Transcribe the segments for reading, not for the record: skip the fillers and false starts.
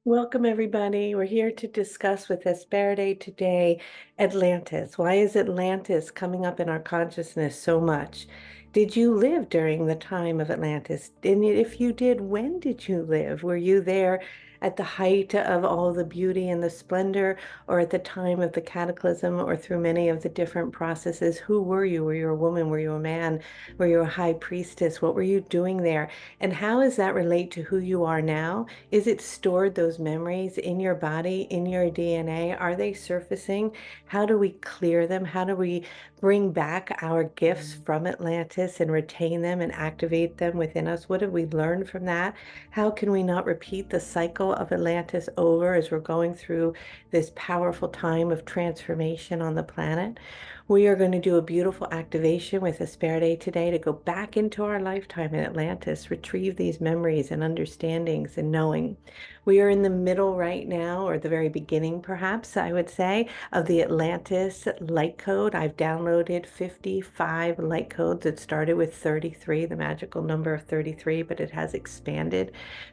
Welcome, everybody. We're here to discuss with Esperide today Atlantis. Why is Atlantis coming up in our consciousness so much? Did you live during the time of Atlantis? And if you did, when did you live? Were you there at the height of all the beauty and the splendor, or at the time of the cataclysm, or through many of the different processes? Who were you? Were you a woman? Were you a man? Were you a high priestess? What were you doing there? And how does that relate to who you are now? Is it stored, those memories in your body, in your DNA? Are they surfacing? How do we clear them? How do we bring back our gifts from Atlantis and retain them and activate them within us? What have we learned from that? How can we not repeat the cycle of Atlantis over as we're going through this powerful time of transformation on the planet? We are going to do a beautiful activation with Esperide today to go back into our lifetime in Atlantis, retrieve these memories and understandings and knowing. We are in the middle right now, or the very beginning, perhaps, I would say, of the Atlantis Lightcode. I've downloaded 55 light codes. It started with 33, the magical number of 33, but it has expanded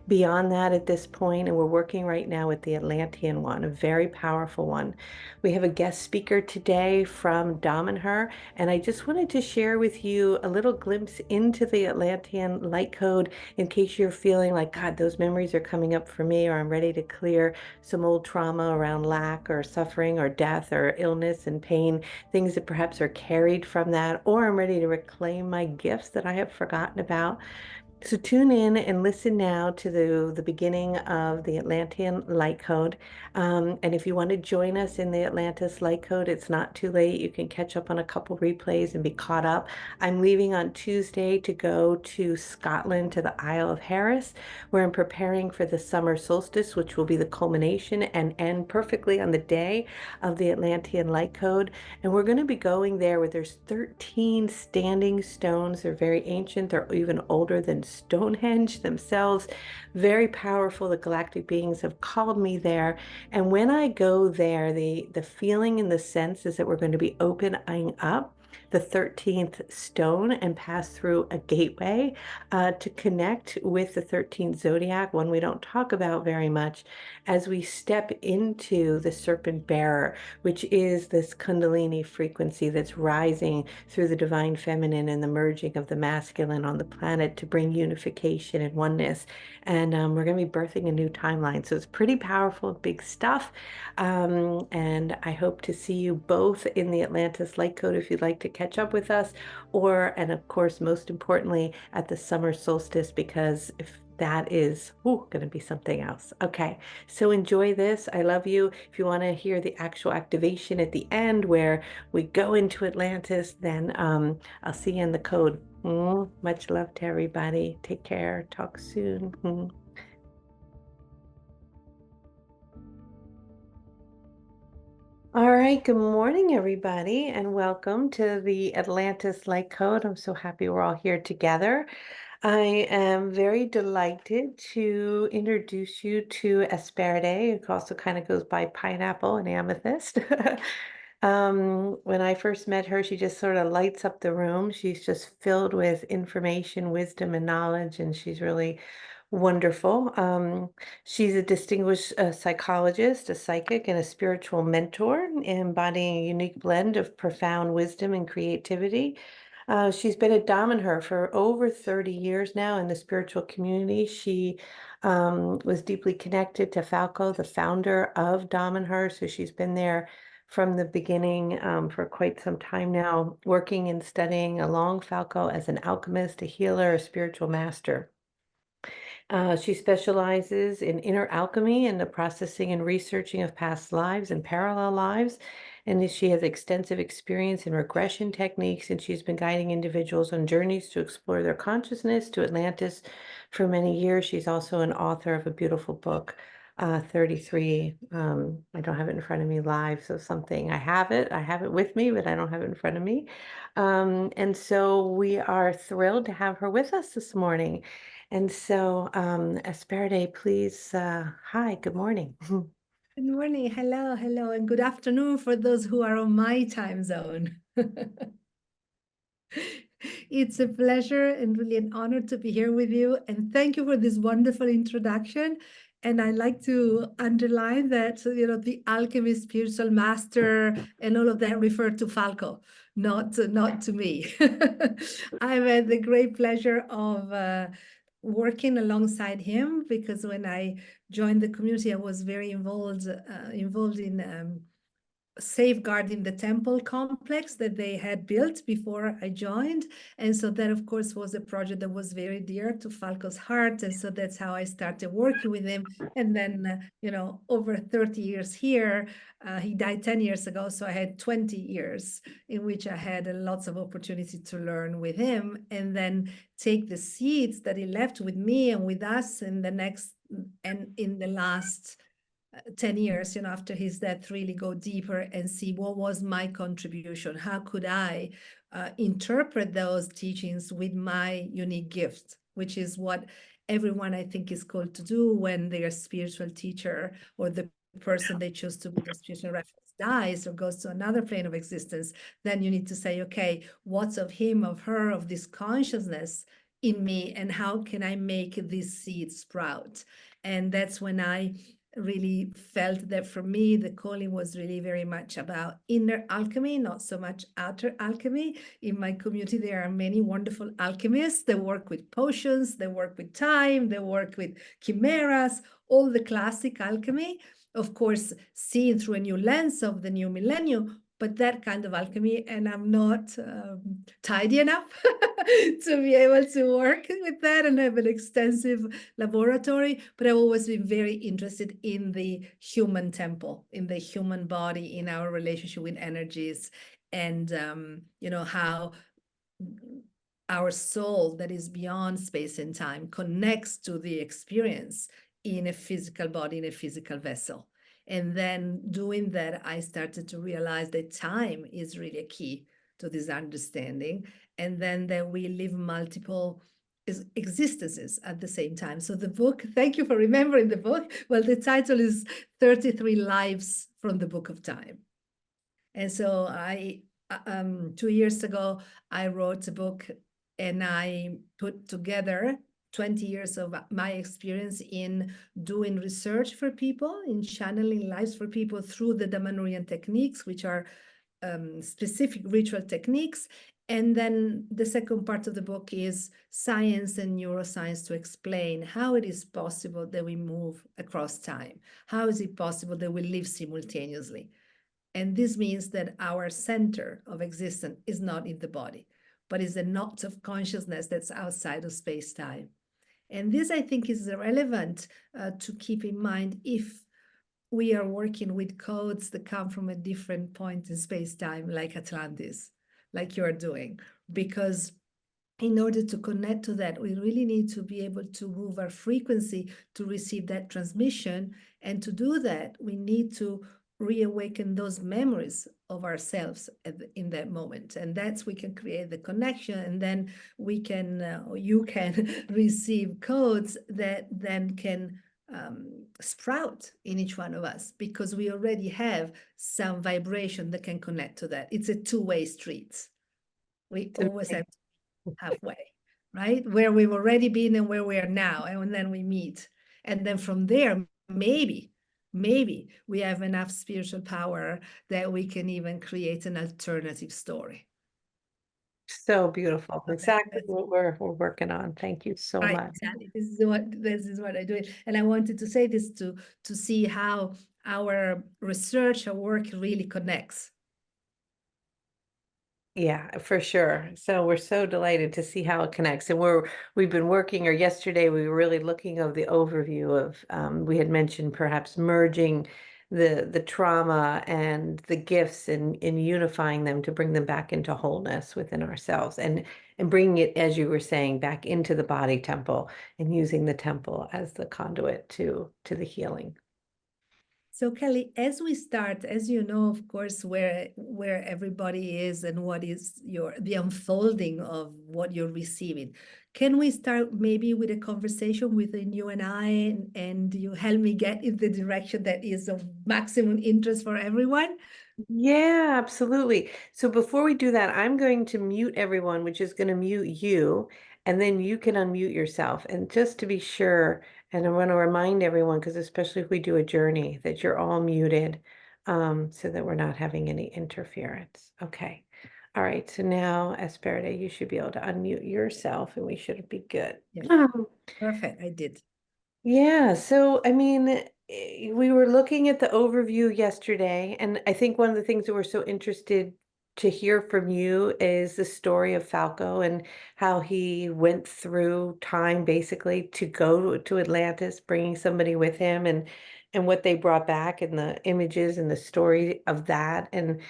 beyond that at this point, and we're working right now with the Atlantean one, a very powerful one. We have a guest speaker today from Damanhur, and I just wanted to share with you a little glimpse into the Atlantean light code in case you're feeling like, God, those memories are coming up for me, or I'm ready to clear some old trauma around lack or suffering or death or illness and pain, things that perhaps are carried from that, or I'm ready to reclaim my gifts that I have forgotten about. So tune in and listen now to the beginning of the Atlantean Light Code. And if you want to join us in the Atlantis Light Code, it's not too late. You can catch up on a couple replays and be caught up. I'm leaving on Tuesday to go to Scotland, to the Isle of Harris, where I'm preparing for the summer solstice, which will be the culmination and end perfectly on the day of the Atlantean Light Code. And we're going to be going there where there's 13 standing stones. They're very ancient. They're even older than Stonehenge themselves. Very powerful. The galactic beings have called me there. And when I go there, the feeling and the sense is that we're going to be opening up the 13th stone and pass through a gateway to connect with the 13th zodiac, one we don't talk about very much, as we step into the serpent bearer, which is this Kundalini frequency that's rising through the divine feminine and the merging of the masculine on the planet to bring unification and oneness. And we're going to be birthing a new timeline. So it's pretty powerful, big stuff. And I hope to see you both in the Atlantis Light Code if you'd like to catch up with us, and of course, most importantly, at the summer solstice, because if that is going to be something else. Okay, so enjoy this. I love you. If you want to hear the actual activation at the end where we go into Atlantis, then I'll see you in the code. Much love to everybody. Take care. Talk soon. All right, good morning, everybody, and welcome to the Atlantis Light Code. I'm so happy we're all here together. I am very delighted to introduce you to Esperide, who also kind of goes by Pineapple and Amethyst. When I first met her, she just sort of lights up the room. She's just filled with information, wisdom, and knowledge, and she's really wonderful. She's a distinguished psychologist, a psychic, and a spiritual mentor, embodying a unique blend of profound wisdom and creativity. She's been at Damanhur for over 30 years now in the spiritual community. She was deeply connected to Falco, the founder of Damanhur, so she's been there from the beginning for quite some time now, working and studying along Falco as an alchemist, a healer, a spiritual master. She specializes in inner alchemy and the processing and researching of past lives and parallel lives. And she has extensive experience in regression techniques, and she's been guiding individuals on journeys to explore their consciousness to Atlantis for many years. She's also an author of a beautiful book, 33. I don't have it in front of me live, so something. I have it with me, but I don't have it in front of me. And so we are thrilled to have her with us this morning. And so, Esperide, please, hi, good morning. Good morning. Hello, hello, and good afternoon for those who are on my time zone. It's a pleasure and really an honor to be here with you. And thank you for this wonderful introduction. And I like to underline that, the alchemist, spiritual master, and all of that refer to Falco, not to me. I've had the great pleasure of working alongside him, because when I joined the community, I was very involved in safeguarding the temple complex that they had built before I joined. And so that, of course, was a project that was very dear to Falco's heart. And so that's how I started working with him. And then, over 30 years here, he died 10 years ago. So I had 20 years in which I had lots of opportunity to learn with him, and then take the seeds that he left with me and with us in the last 10 years, after his death, really go deeper and see what was my contribution. How could I interpret those teachings with my unique gift, which is what everyone, I think, is called to do when their spiritual teacher or the person they choose to be the spiritual reference dies or goes to another plane of existence. Then you need to say, okay, what's of him, of her, of this consciousness in me, and how can I make this seed sprout? And that's when I really felt that for me, the calling was really very much about inner alchemy, not so much outer alchemy. In my community, there are many wonderful alchemists that work with potions, they work with time, they work with chimeras, all the classic alchemy, of course, seen through a new lens of the new millennium, but that kind of alchemy, and I'm not tidy enough to be able to work with that and have an extensive laboratory, but I've always been very interested in the human temple, in the human body, in our relationship with energies, and how our soul that is beyond space and time connects to the experience in a physical body, in a physical vessel. And then doing that, I started to realize that time is really a key to this understanding. And then that we live multiple existences at the same time. So the book, thank you for remembering the book. Well, the title is 33 Lives from the Book of Time. And so 2 years ago, I wrote a book, and I put together 20 years of my experience in doing research for people, in channeling lives for people through the Damanhurian techniques, which are specific ritual techniques. And then the second part of the book is science and neuroscience to explain how it is possible that we move across time. How is it possible that we live simultaneously? And this means that our center of existence is not in the body, but is a knot of consciousness that's outside of space-time. And this, I think, is relevant to keep in mind if we are working with codes that come from a different point in space-time, like Atlantis, like you're doing. Because in order to connect to that, we really need to be able to move our frequency to receive that transmission. And to do that, we need to reawaken those memories of ourselves in that moment. And that's we can create the connection, and then we can, you can receive codes that then can sprout in each one of us, because we already have some vibration that can connect to that. It's a two-way street. We always have to be halfway, right? Where we've already been and where we are now, and then we meet. And then from there, maybe we have enough spiritual power that we can even create an alternative story. So beautiful. Exactly That's what we're working on. Thank you so right, much. exactly. This is what I do. And I wanted to say this to see how our research, our work really connects. Yeah, for sure. So we're so delighted to see how it connects. And we've been working, or yesterday we were really looking of the overview of we had mentioned perhaps merging the trauma and the gifts and in unifying them to bring them back into wholeness within ourselves, and bringing it, as you were saying, back into the body temple, and using the temple as the conduit to the healing. So Kelly, as we start, as you know, of course, where everybody is and what is the unfolding of what you're receiving, can we start maybe with a conversation within you and I, and you help me get in the direction that is of maximum interest for everyone? Yeah, absolutely. So before we do that, I'm going to mute everyone, which is going to mute you, and then you can unmute yourself. And just to be sure, And I want to remind everyone, because especially if we do a journey, that you're all muted, so that we're not having any interference. Okay. All right. So now, Esperide, you should be able to unmute yourself and we should be good. Yeah, perfect. I did. Yeah, so I mean, we were looking at the overview yesterday, and I think one of the things that we're so interested to hear from you is the story of Falco and how he went through time basically to go to Atlantis, bringing somebody with him, and what they brought back and the images and the story of that, and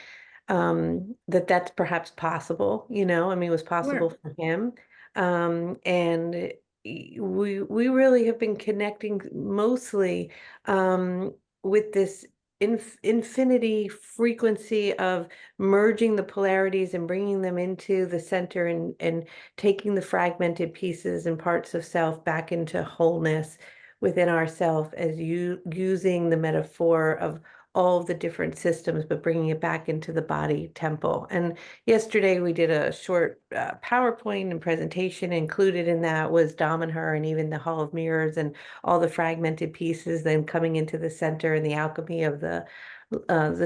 that that's perhaps possible, I mean, it was possible Sure. for him. And we really have been connecting mostly with this infinity frequency of merging the polarities and bringing them into the center and taking the fragmented pieces and parts of self back into wholeness within ourself as you using the metaphor of all of the different systems, but bringing it back into the body temple. And yesterday we did a short PowerPoint and presentation. Included in that was Damanhur and even the Hall of Mirrors and all the fragmented pieces then coming into the center and the alchemy of the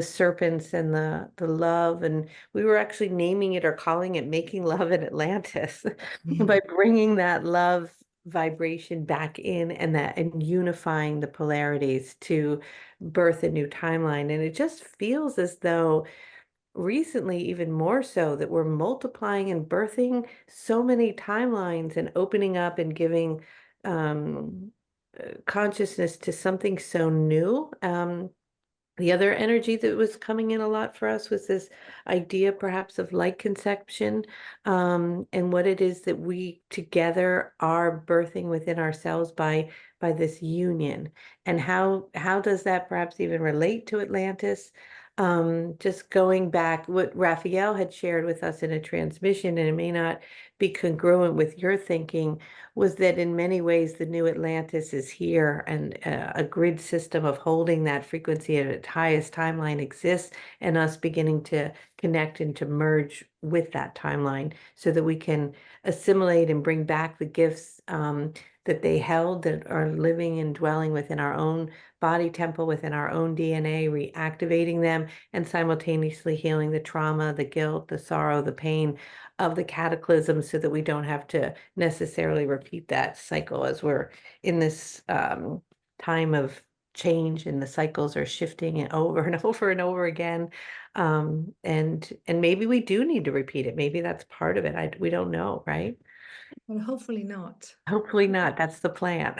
serpents and the love. And we were actually naming it or calling it Making Love in Atlantis by bringing that love vibration back in and unifying the polarities to birth a new timeline. And it just feels as though recently, even more so, that we're multiplying and birthing so many timelines and opening up and giving consciousness to something so new. The other energy that was coming in a lot for us was this idea perhaps of light conception, and what it is that we together are birthing within ourselves by this union. And how does that perhaps even relate to Atlantis? Just going back, what Raphael had shared with us in a transmission, and it may not be congruent with your thinking, was that in many ways the new Atlantis is here, and a grid system of holding that frequency at its highest timeline exists, and us beginning to connect and to merge with that timeline so that we can assimilate and bring back the gifts that they held, that are living and dwelling within our own body temple, within our own DNA, reactivating them and simultaneously healing the trauma, the guilt, the sorrow, the pain of the cataclysm so that we don't have to necessarily repeat that cycle as we're in this time of change and the cycles are shifting and over and over and over again. And maybe we do need to repeat it. Maybe that's part of it. We don't know, right? Well, hopefully not. Hopefully not. That's the plan.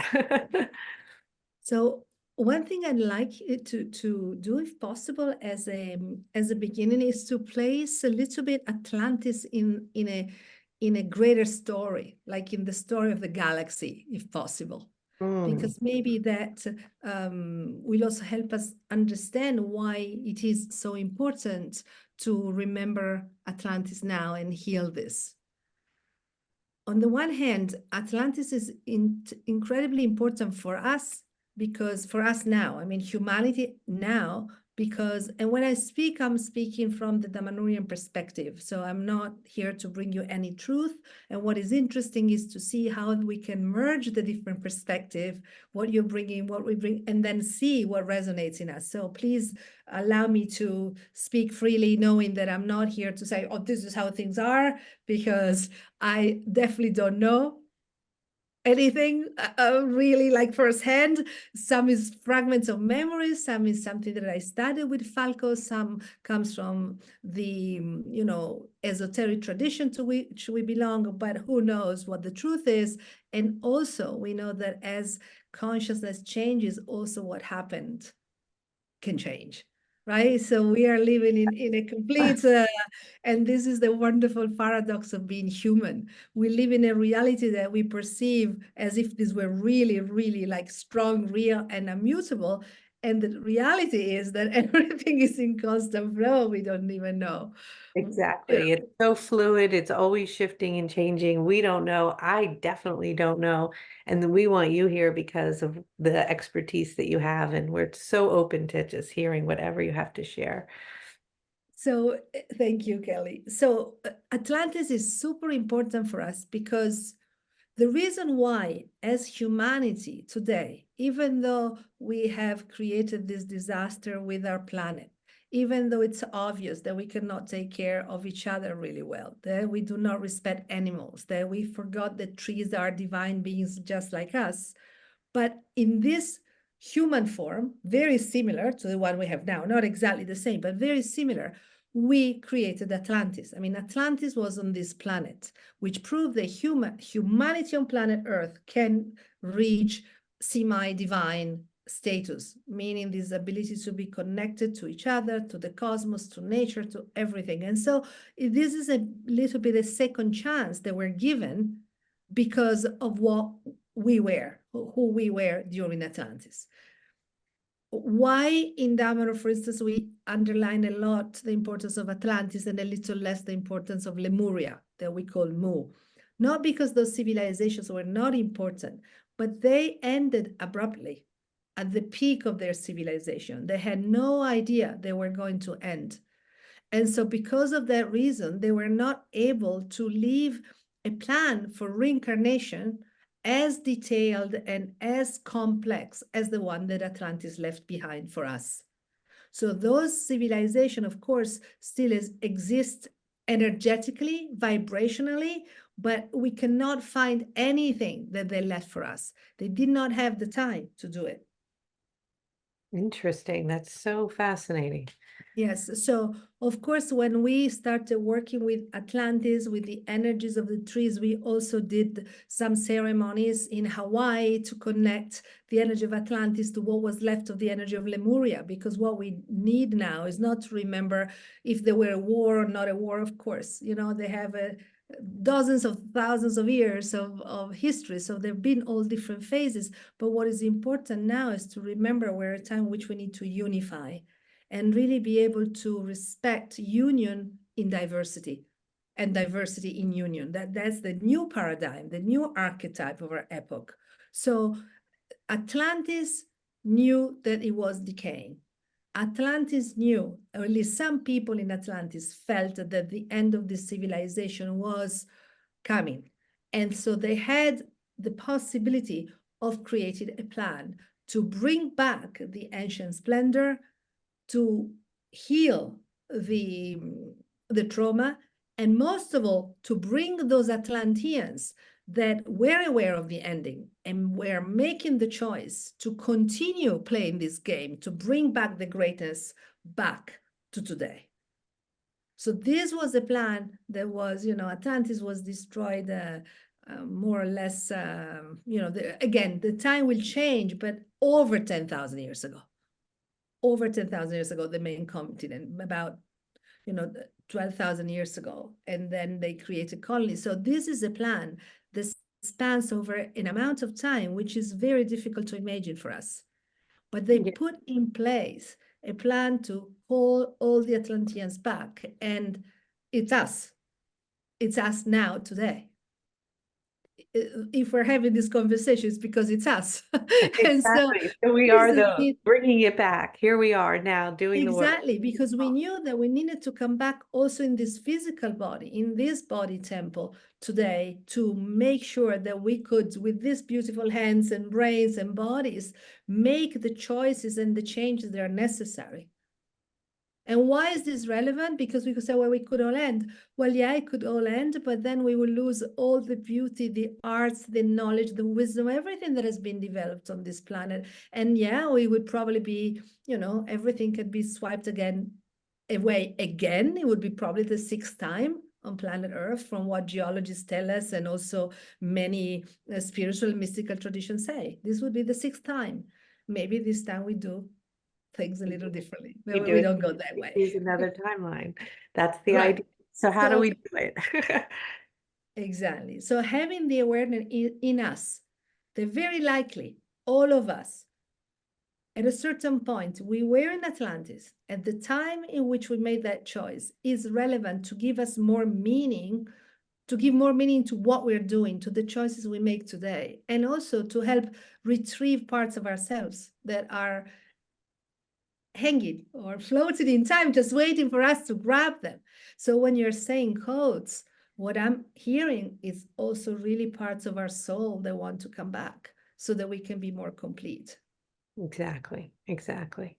So one thing I'd like to do, if possible, as a beginning, is to place a little bit Atlantis in a greater story, like in the story of the galaxy, if possible, Mm, because maybe that will also help us understand why it is so important to remember Atlantis now and heal this. On the one hand, Atlantis is incredibly important for us, because for us now, I mean, humanity now, because, and when I speak, I'm speaking from the Damanhurian perspective. So I'm not here to bring you any truth. And what is interesting is to see how we can merge the different perspective, what you're bringing, what we bring, and then see what resonates in us. So please allow me to speak freely, knowing that I'm not here to say, oh, this is how things are, because I definitely don't know anything really like firsthand. Some is fragments of memories, some is something that I studied with Falco, some comes from the esoteric tradition to which we belong, but who knows what the truth is. And also we know that as consciousness changes, also what happened can change, right? So we are living in a complete and this is the wonderful paradox of being human. We live in a reality that we perceive as if this were really, really like strong, real, and immutable. And the reality is that everything is in constant flow. We don't even know. Yeah. exactly. It's so fluid. It's always shifting and changing. We don't know. I definitely don't know. And then we want you here because of the expertise that you have. And we're so open to just hearing whatever you have to share. So thank you, Kelly. So Atlantis is super important for us because The reason why, as humanity today, even though we have created this disaster with our planet, even though it's obvious that we cannot take care of each other really well, that we do not respect animals, that we forgot that trees are divine beings just like us, but in this human form, very similar to the one we have now, not exactly the same, but very similar, we created Atlantis. I mean, Atlantis was on this planet, which proved that humanity on planet Earth can reach semi-divine status, meaning this ability to be connected to each other, to the cosmos, to nature, to everything. And so this is a little bit a second chance that we're given because of what we were, who we were during Atlantis. Why in Damanhur, for instance, we underline a lot the importance of Atlantis and a little less the importance of Lemuria, that we call Mu. Not because those civilizations were not important, but they ended abruptly at the peak of their civilization. They had no idea they were going to end. And so because of that reason, they were not able to leave a plan for reincarnation as detailed and as complex as the one that Atlantis left behind for us. So those civilizations, of course, still exist energetically, vibrationally, but we cannot find anything that they left for us. They did not have the time to do it. Interesting. That's so fascinating. Yes, so of course, when we started working with Atlantis, with the energies of the trees, we also did some ceremonies in Hawaii to connect the energy of Atlantis to what was left of the energy of Lemuria, because what we need now is not to remember if there were a war or not a war, of course. You know, they have dozens of thousands of years of history, so there have been all different phases. But what is important now is to remember we're at a time in which we need to unify and really be able to respect union in diversity and diversity in union. That's the new paradigm, the new archetype of our epoch. So Atlantis knew that it was decaying. Atlantis knew, or at least some people in Atlantis felt that the end of this civilization was coming. And so they had the possibility of creating a plan to bring back the ancient splendor, to heal the trauma, and most of all, to bring those Atlanteans that were aware of the ending and were making the choice to continue playing this game, to bring back the greatness back to today. So this was a plan that was, Atlantis was destroyed more or less, again, the time will change, but over 10,000 years ago. Over 10,000 years ago, the main continent, about 12,000 years ago, and then they created colonies. So this is a plan that spans over an amount of time which is very difficult to imagine for us. But they put in place a plan to hold all the Atlanteans back, and it's us. It's us now today. If we're having this conversation, it's because it's us. Exactly. So we are bringing it back. Here we are now doing the work. Exactly, because we knew that we needed to come back also in this physical body, in this body temple today, to make sure that we could, with these beautiful hands and brains and bodies, make the choices and the changes that are necessary. And why is this relevant? Because we could say, well, we could all end. Well, yeah, it could all end, but then we will lose all the beauty, the arts, the knowledge, the wisdom, everything that has been developed on this planet. And yeah, we would probably be, everything could be swiped away again. It would be probably the 6th time on planet Earth, from what geologists tell us, and also many spiritual mystical traditions say. This would be the 6th time. Maybe this time we do things a little differently. We don't go that way. Use another timeline. That's the idea. So how do we do it? Exactly. So having the awareness in us, that very likely all of us, at a certain point, we were in Atlantis. At the time in which we made that choice is relevant to give us more meaning, to give more meaning to what we're doing, to the choices we make today, and also to help retrieve parts of ourselves that are hanging or floating in time, just waiting for us to grab them. So when you're saying codes, What I'm hearing is also really parts of our soul that want to come back so that we can be more complete. Exactly, exactly.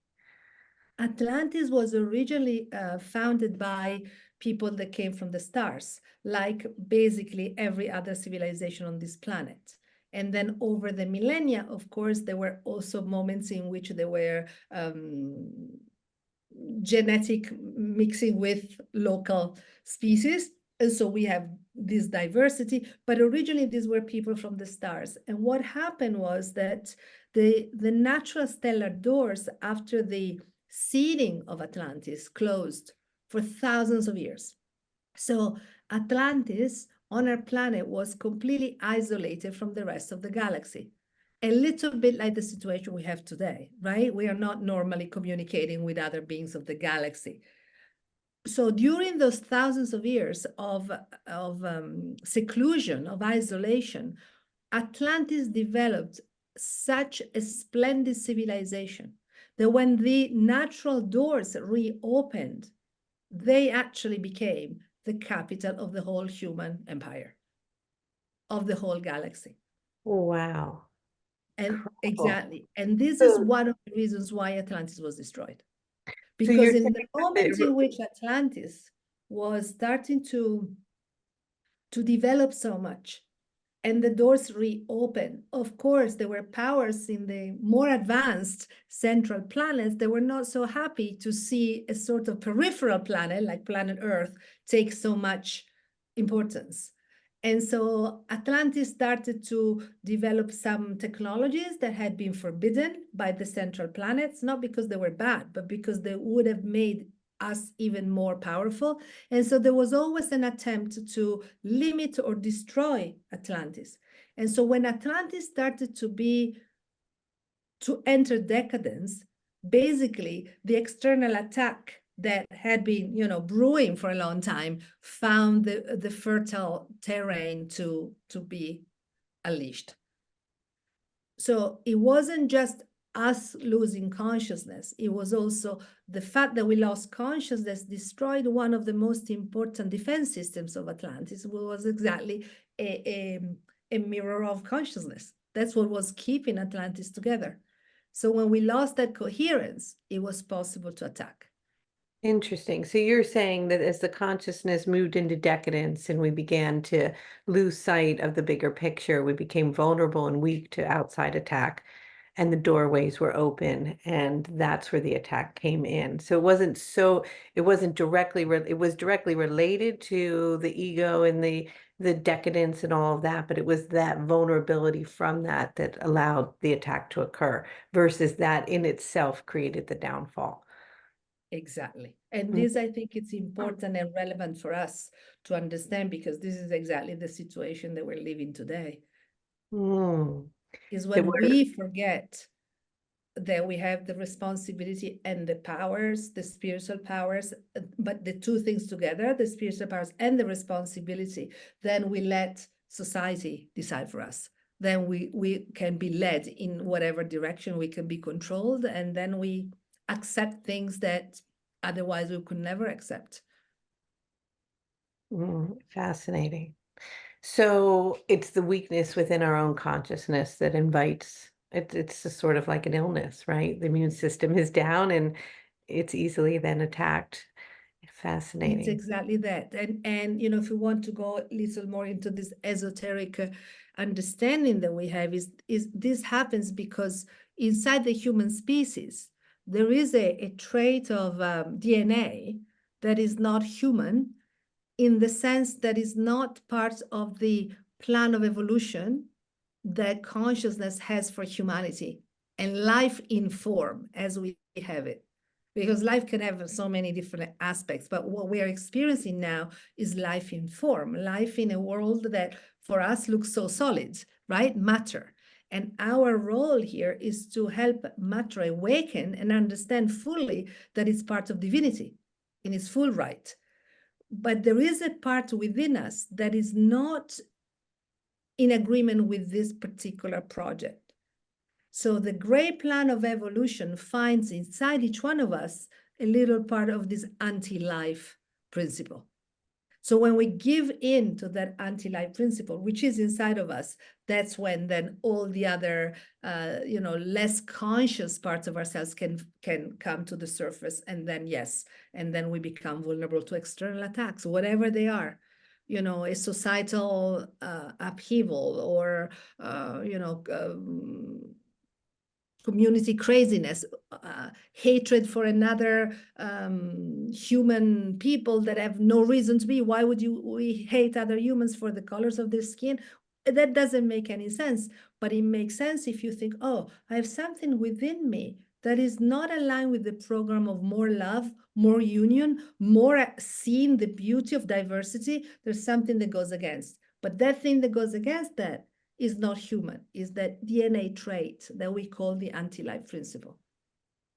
Atlantis was originally founded by people that came from the stars, like basically every other civilization on this planet. And then over the millennia, of course, there were also moments in which there were genetic mixing with local species. And so we have this diversity, but originally these were people from the stars. And what happened was that the natural stellar doors after the seeding of Atlantis closed for thousands of years. So Atlantis on our planet was completely isolated from the rest of the galaxy. A little bit like the situation we have today, right? We are not normally communicating with other beings of the galaxy. So during those thousands of years of seclusion, of isolation, Atlantis developed such a splendid civilization that when the natural doors reopened, they actually became the capital of the whole human empire, of the whole galaxy. Wow. And Incredible. exactly. And this is So, one of the reasons why Atlantis was destroyed. so you're Because in the saying that moment in which Atlantis was starting to develop so much and the doors reopened, of course, there were powers in the more advanced central planets that were not so happy to see a sort of peripheral planet like planet Earth take so much importance. And so Atlantis started to develop some technologies that had been forbidden by the central planets, not because they were bad, but because they would have made us even more powerful. And so there was always an attempt to limit or destroy Atlantis. And so when Atlantis started to enter decadence, basically the external attack that had been, brewing for a long time found the fertile terrain to be unleashed. So it wasn't just us losing consciousness. It was also the fact that we lost consciousness destroyed one of the most important defense systems of Atlantis, which was exactly a mirror of consciousness. That's what was keeping Atlantis together. So when we lost that coherence, it was possible to attack. Interesting. So you're saying that as the consciousness moved into decadence and we began to lose sight of the bigger picture, we became vulnerable and weak to outside attack, and the doorways were open, and that's where the attack came in. So it wasn't directly, it was directly related to the ego and the decadence and all of that, but it was that vulnerability from that that allowed the attack to occur versus that in itself created the downfall. Exactly. And this, I think it's important and relevant for us to understand because this is exactly the situation that we're living today. Mm. Is That when we're we forget that we have the responsibility and the powers, the spiritual powers, but the two things together, the spiritual powers and the responsibility, then we let society decide for us. Then we can be led in whatever direction, we can be controlled, and then we accept things that otherwise we could never accept. Fascinating. So it's the weakness within our own consciousness that invites it's just sort of like an illness, right? The immune system is down and it's easily then attacked. It's Fascinating. exactly that. And if we want to go a little more into this esoteric understanding that we have, is this happens because inside the human species, there is a trait of DNA that is not human in the sense that is not part of the plan of evolution that consciousness has for humanity and life in form as we have it. Because life can have so many different aspects, but what we are experiencing now is life in form, life in a world that for us looks so solid, right? Matter. And our role here is to help matter awaken and understand fully that it's part of divinity in its full right. But there is a part within us that is not in agreement with this particular project. So the great plan of evolution finds inside each one of us a little part of this anti-life principle. So when we give in to that anti-life principle, which is inside of us, that's when then all the other, less conscious parts of ourselves can come to the surface, and then and then we become vulnerable to external attacks, whatever they are. A societal upheaval, or community craziness, hatred for another human people that have no reason to be. Why would we hate other humans for the colors of their skin? That doesn't make any sense, but it makes sense if you think, oh, I have something within me that is not aligned with the program of more love, more union, more seeing the beauty of diversity. There's something that goes against. But that thing that goes against that is not human, is that DNA trait that we call the anti-life principle.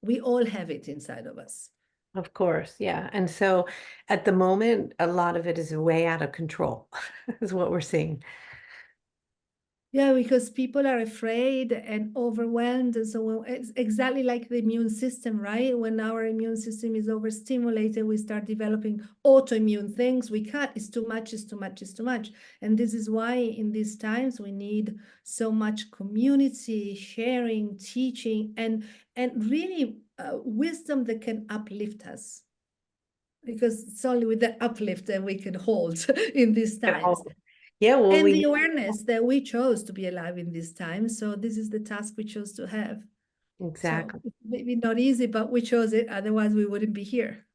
We all have it inside of us. Of course, yeah. And so at the moment, a lot of it is way out of control, is what we're seeing. Yeah, because people are afraid and overwhelmed. And so it's exactly like the immune system, right? When our immune system is overstimulated, we start developing autoimmune things. We can't, it's too much, it's too much, it's too much. And this is why in these times we need so much community, sharing, teaching, and really wisdom that can uplift us. Because it's only with the uplift that we can hold in these times. Yeah, well, And the we awareness that we chose to be alive in this time. So this is the task we chose to have. So exactly. it's maybe not easy, but we chose it. Otherwise, we wouldn't be here.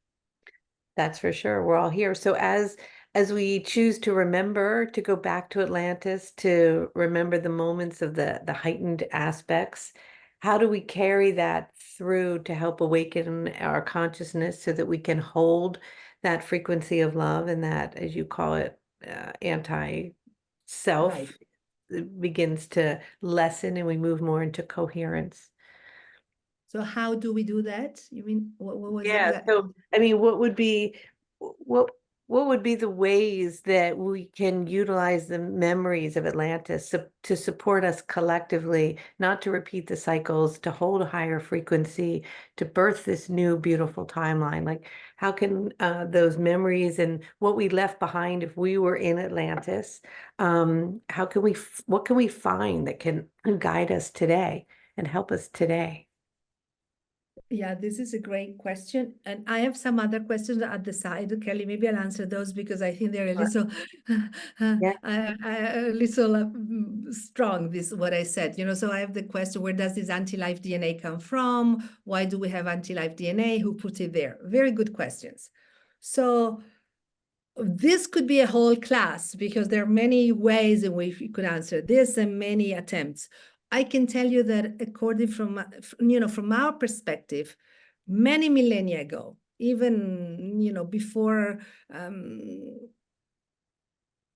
That's for sure. We're all here. So as we choose to remember to go back to Atlantis, to remember the moments of the heightened aspects, how do we carry that through to help awaken our consciousness so that we can hold that frequency of love and that, as you call it, Right. anti-self begins to lessen and we move more into coherence? So how do we do that? You mean what was Yeah, exactly? so I mean, what what would be the ways that we can utilize the memories of Atlantis to support us collectively, not to repeat the cycles, to hold a higher frequency, to birth this new beautiful timeline? Like, how can those memories and what we left behind if we were in Atlantis, how can what can we find that can guide us today and help us today? Yeah, this is a great question. And I have some other questions at the side. Kelly, maybe I'll answer those because I think they're a Sure. little, Yeah. a little strong, this what I said. So I have the question, where does this anti-life DNA come from? Why do we have anti-life DNA? Who put it there? Very good questions. So this could be a whole class because there are many ways in which we could answer this and many attempts. I can tell you that according from our perspective, many millennia ago, even before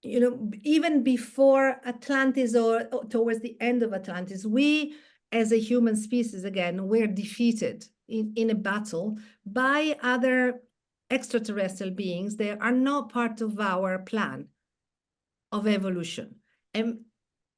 even before Atlantis or towards the end of Atlantis, we as a human species again were defeated in a battle by other extraterrestrial beings. They are not part of our plan of evolution. And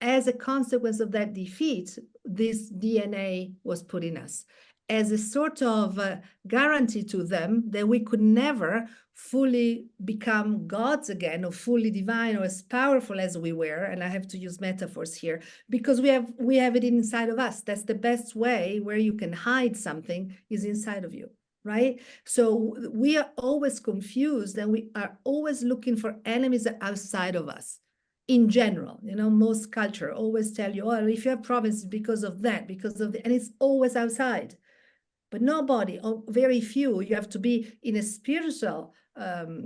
as a consequence of that defeat, this DNA was put in us as a sort of guarantee to them that we could never fully become gods again, or fully divine, or as powerful as we were. And I have to use metaphors here because we have it inside of us. That's the best way where you can hide something is inside of you. Right? So we are always confused and we are always looking for enemies outside of us. In general, most culture always tell you, oh, if you have problems because of that, and it's always outside. But nobody, or very few, you have to be in a spiritual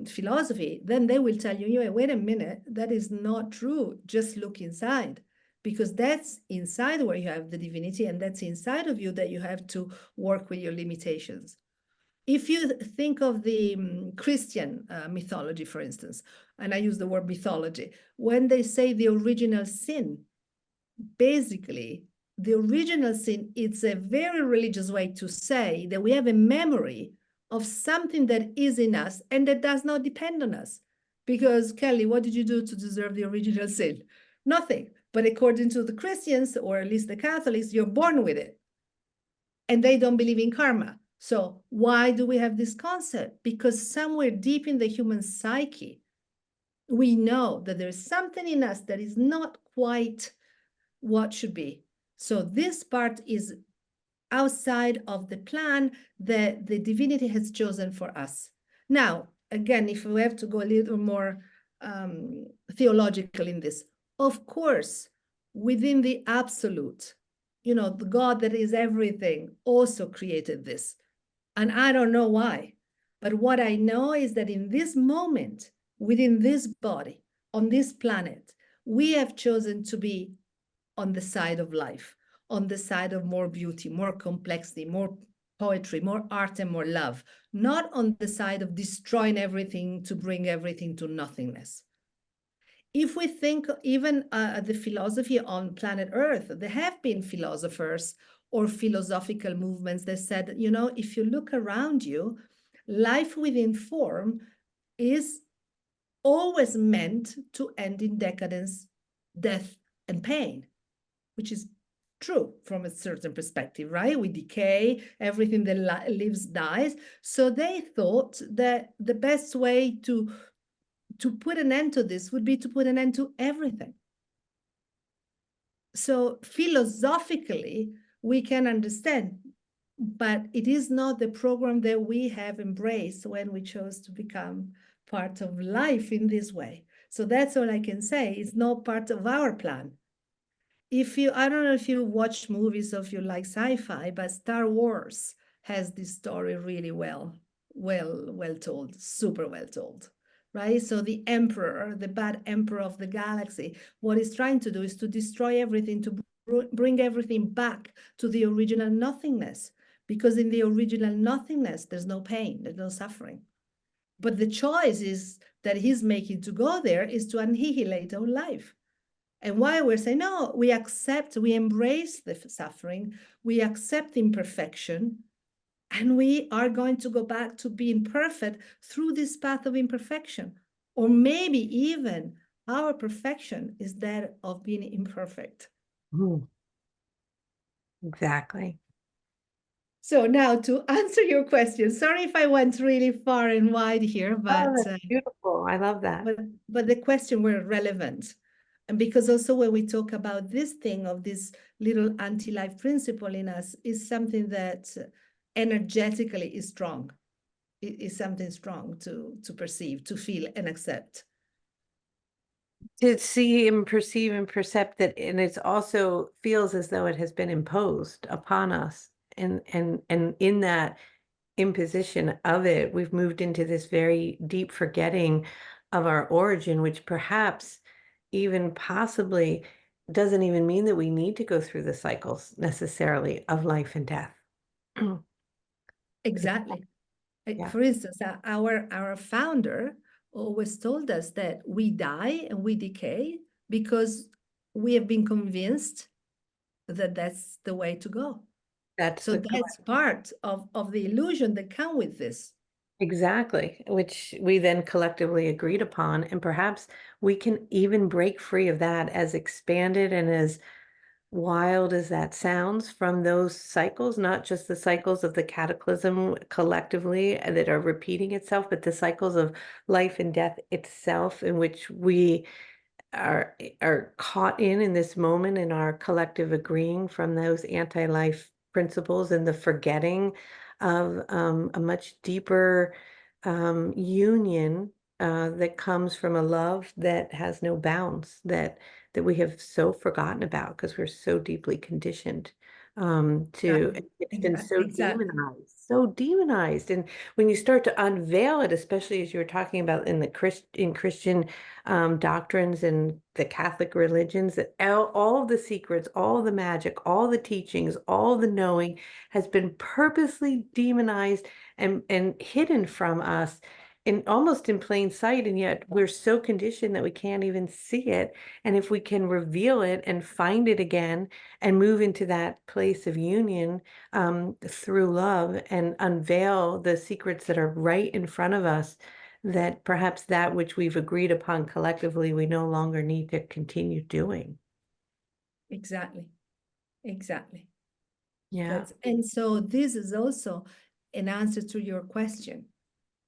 philosophy, then they will tell you, wait a minute, that is not true. Just look inside, because that's inside where you have the divinity, and that's inside of you that you have to work with your limitations. If you think of the Christian mythology, for instance, and I use the word mythology, when they say the original sin, basically, the original sin, it's a very religious way to say that we have a memory of something that is in us and that does not depend on us. Because, Kelly, what did you do to deserve the original sin? Nothing. But according to the Christians, or at least the Catholics, you're born with it. And they don't believe in karma. So why do we have this concept? Because somewhere deep in the human psyche, We know that there's something in us that is not quite what should be. So this part is outside of the plan that the divinity has chosen for us. Now, again, if we have to go a little more theological in this, of course, within the absolute, the God that is everything also created this. And I don't know why, but what I know is that in this moment, within this body, on this planet, we have chosen to be on the side of life, on the side of more beauty, more complexity, more poetry, more art, and more love, not on the side of destroying everything to bring everything to nothingness. If we think even the philosophy on planet Earth, there have been philosophers or philosophical movements that said, if you look around you, life within form is always meant to end in decadence, death, and pain, which is true from a certain perspective, right? We decay, everything that lives dies. So they thought that the best way to put an end to this would be to put an end to everything. So philosophically, we can understand, but it is not the program that we have embraced when we chose to become part of life in this way. So that's all I can say. It's not part of our plan. I don't know if you watch movies or if you like sci-fi, but Star Wars has this story really well told, super well told, right? So the emperor, the bad emperor of the galaxy, what he's trying to do is to destroy everything, to bring everything back to the original nothingness, because in the original nothingness, there's no pain, there's no suffering. But the choice is that he's making to go there is to annihilate all life. And why we're saying, no, we embrace the suffering, we accept imperfection, and we are going to go back to being perfect through this path of imperfection. Or maybe even our perfection is that of being imperfect. Exactly. So now to answer your question, sorry if I went really far and wide here, Oh, but that's beautiful. I love that. but the question were relevant. And because also when we talk about this thing of this little anti-life principle in us is something that energetically is strong. It is something strong to perceive, to feel and accept. To see and perceive and percept that, and it's also feels as though it has been imposed upon us. And in that imposition of it, we've moved into this very deep forgetting of our origin, which perhaps even possibly doesn't even mean that we need to go through the cycles necessarily of life and death. Exactly. Yeah, For instance, our founder always told us that we die and we decay because we have been convinced that that's the way to go. that's So the that's part of the illusion that come with this. exactly, which we then collectively agreed upon. And perhaps we can even break free of that, as expanded and as wild as that sounds, from those cycles, not just the cycles of the cataclysm collectively that are repeating itself, but the cycles of life and death itself, in which we are caught in this moment, in our collective agreeing from those anti-life principles and the forgetting of a much deeper union that comes from a love that has no bounds, that we have so forgotten about because we're so deeply conditioned to it's been Exactly. so demonized. And when you start to unveil it, especially as you were talking about in Christian doctrines and the Catholic religions, that all the secrets, all the magic, all the teachings, all the knowing has been purposely demonized and hidden from us in almost in plain sight, and yet we're so conditioned that we can't even see it. And if we can reveal it and find it again and move into that place of union through love and unveil the secrets that are right in front of us, that perhaps that which we've agreed upon collectively, we no longer need to continue doing. Exactly. Exactly. Yeah. And so this is also an answer to your question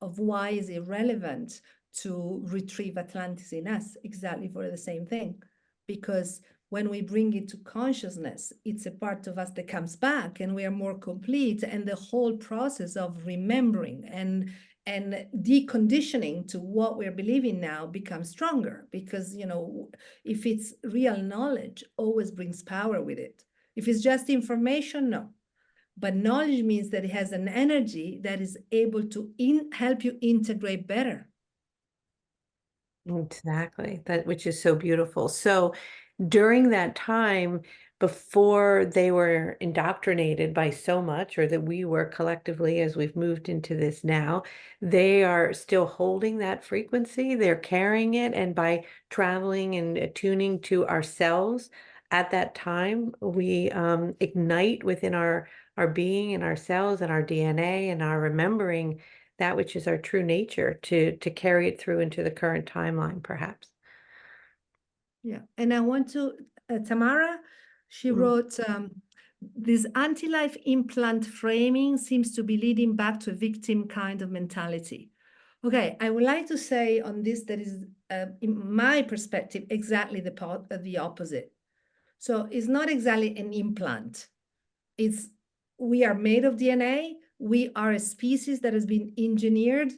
of why is it relevant to retrieve Atlantis in us, exactly for the same thing. Because when we bring it to consciousness, it's a part of us that comes back and we are more complete. And the whole process of remembering and deconditioning to what we're believing now becomes stronger, because, you know, if it's real knowledge, always brings power with it. If it's just information, no. But knowledge means that it has an energy that is able to help you integrate better. Exactly. That, which is so beautiful. So during that time, before they were indoctrinated by so much, or that we were collectively as we've moved into this now, they are still holding that frequency. They're carrying it. And by traveling and attuning to ourselves at that time, we ignite within our being and ourselves and our DNA and our remembering that which is our true nature to carry it through into the current timeline, perhaps. Yeah, and I want to, Tamara, she wrote, this anti-life implant framing seems to be leading back to a victim kind of mentality. Okay, I would like to say on this that is, in my perspective, exactly the opposite. So it's not exactly an implant. It's, we are made of DNA. We are a species that has been engineered.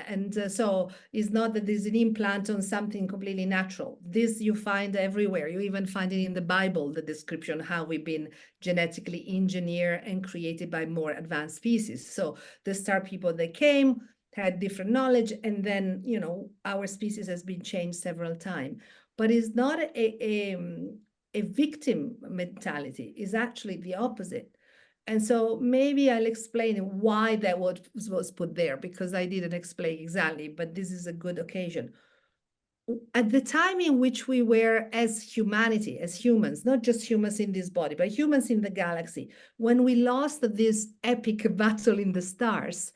And so it's not that there's an implant on something completely natural. This you find everywhere. You even find it in the Bible, the description how we've been genetically engineered and created by more advanced species. So the star people that came had different knowledge, and then, you know, our species has been changed several times. But it's not a victim mentality. It's actually the opposite. And so maybe I'll explain why that was put there, because I didn't explain exactly, but this is a good occasion. At the time in which we were, as humanity, as humans, not just humans in this body, but humans in the galaxy, when we lost this epic battle in the stars,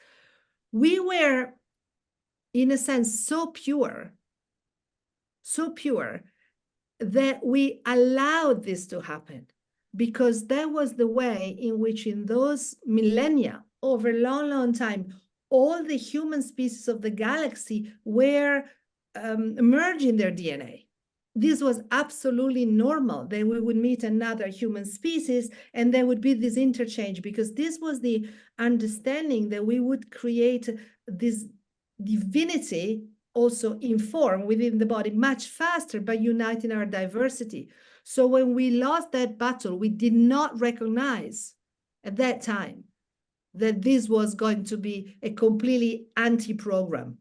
we were, in a sense, so pure that we allowed this to happen, because that was the way in which, in those millennia, over a long, long time, all the human species of the galaxy were merging their DNA. This was absolutely normal. Then we would meet another human species and there would be this interchange, because this was the understanding that we would create this divinity also in form within the body much faster by uniting our diversity. So when we lost that battle, we did not recognize at that time that this was going to be a completely anti-program,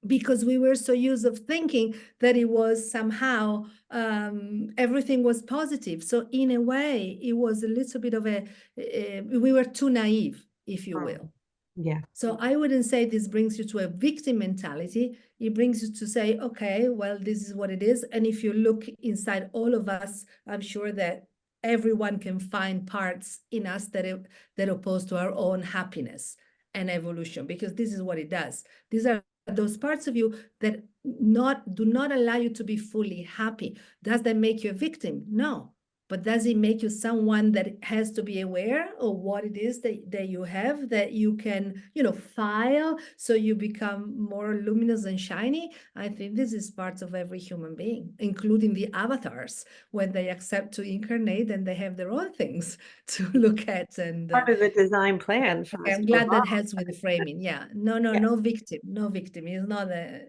because we were so used of thinking that it was somehow everything was positive. So in a way, it was a little bit of we were too naive, if you will. Yeah. So I wouldn't say this brings you to a victim mentality. It brings you to say, okay, well, this is what it is. And if you look inside all of us, I'm sure that everyone can find parts in us that oppose to our own happiness and evolution, because this is what it does. These are those parts of you that do not allow you to be fully happy. Does that make you a victim? No. But does it make you someone that has to be aware of what it is that you have, that you can, you know, file so you become more luminous and shiny? I think this is part of every human being, including the avatars, when they accept to incarnate and they have their own things to look at. And Part of the design plan for okay, us I'm to glad that evolve. helps with the framing. Yeah, no, Yeah. no victim, no victim. It's not a,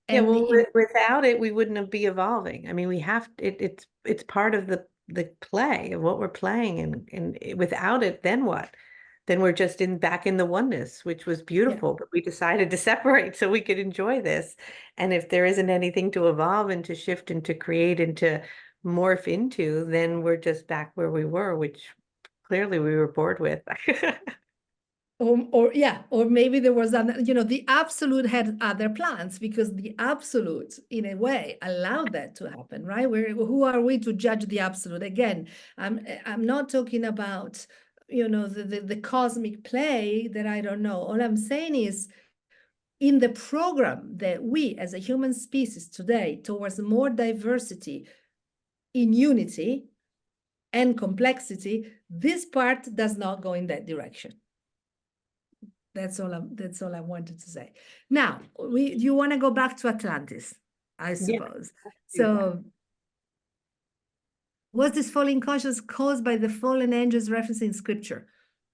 Yeah, and well, in, without it, we wouldn't be evolving. I mean, we have it's part of the play of what we're playing, and without it, then what? Then we're just back in the oneness, which was yeah. beautiful, but we decided to separate so we could enjoy this. And if there isn't anything to evolve and to shift and to create and to morph into, then we're just back where we were, which clearly we were bored with. Or yeah, or maybe there was you know, the absolute had other plans, because the absolute, in a way, allowed that to happen, right? Who are we to judge the absolute? Again, I'm not talking about, you know, the cosmic play that I don't know. All I'm saying is, in the program that we as a human species today towards more diversity in unity and complexity, this part does not go in that direction. That's all I wanted to say. Now, you want to go back to Atlantis, I Yeah, suppose. do that. So, was this falling consciousness caused by the fallen angels referenced in scripture?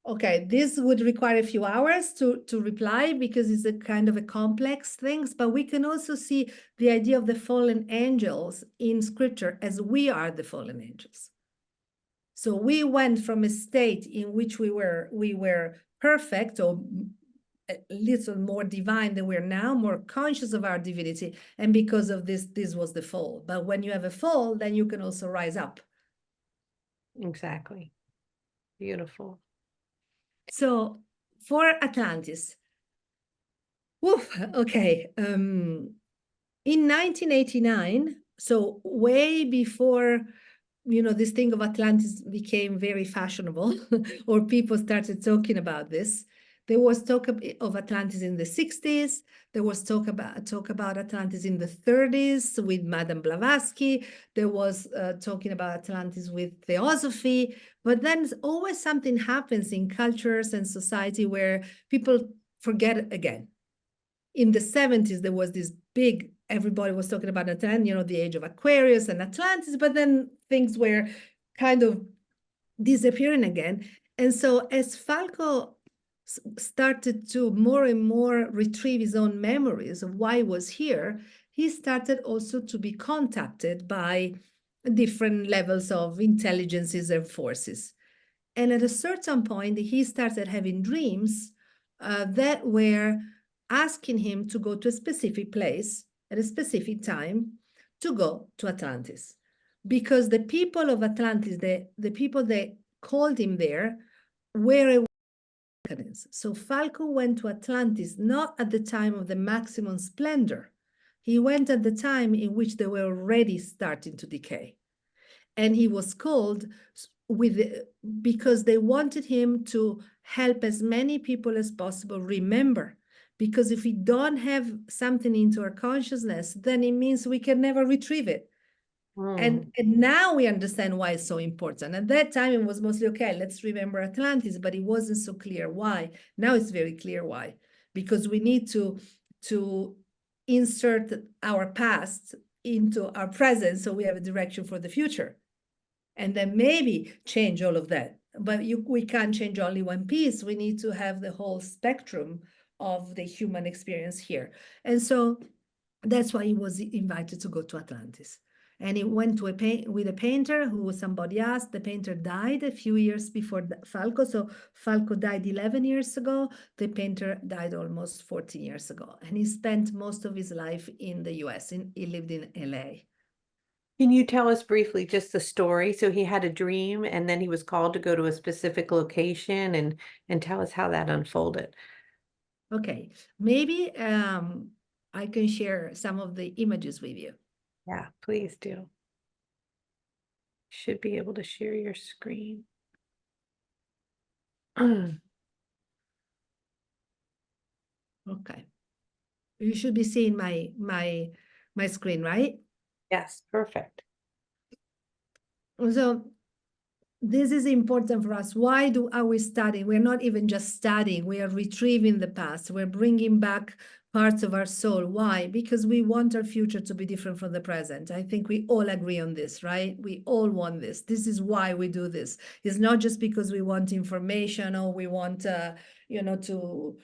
Okay, this would require a few hours to reply because it's a kind of a complex thing, but we can also see the idea of the fallen angels in scripture as we are the fallen angels. So we went from a state in which we were perfect or a little more divine than we're now, more conscious of our divinity. And because of this was the fall. But when you have a fall, then you can also rise up. Exactly. Beautiful. So for Atlantis, okay. In 1989, so way before this thing of Atlantis became very fashionable, or people started talking about this. There was talk of Atlantis in the 60s. There was talk about Atlantis in the 30s with Madame Blavatsky. There was talking about Atlantis with theosophy. But then always something happens in cultures and society where people forget again. In the 70s, there was this big, everybody was talking about Atlantis, the age of Aquarius and Atlantis, but then things were kind of disappearing again. And so as Falco started to more and more retrieve his own memories of why he was here, he started also to be contacted by different levels of intelligences and forces. And at a certain point, he started having dreams that were asking him to go to a specific place at a specific time to go to Atlantis. Because the people of Atlantis, the people that called him there, were awakenings. So Falco went to Atlantis not at the time of the maximum splendor. He went at the time in which they were already starting to decay. And he was called because they wanted him to help as many people as possible remember. Because if we don't have something into our consciousness, then it means we can never retrieve it. And now we understand why it's so important. At that time, it was mostly, okay, let's remember Atlantis, but it wasn't so clear why. Now it's very clear why. Because we need to insert our past into our present so we have a direction for the future. And then maybe change all of that. But we can't change only one piece. We need to have the whole spectrum of the human experience here. And so that's why he was invited to go to Atlantis. And he went to with a painter who somebody asked. The painter died a few years before Falco. So Falco died 11 years ago. The painter died almost 14 years ago. And he spent most of his life in the US. He lived in LA. Can you tell us briefly just the story? So he had a dream and then he was called to go to a specific location and tell us how that unfolded. Okay, maybe I can share some of the images with you. Yeah, please do. Should be able to share your screen. Okay. You should be seeing my screen, right? Yes, perfect. So this is important for us. Why are we studying? We're not even just studying. We are retrieving the past. We're bringing back parts of our soul. Why? Because we want our future to be different from the present. I think we all agree on this, right? We all want this. This is why we do this. It's not just because we want information or we want, to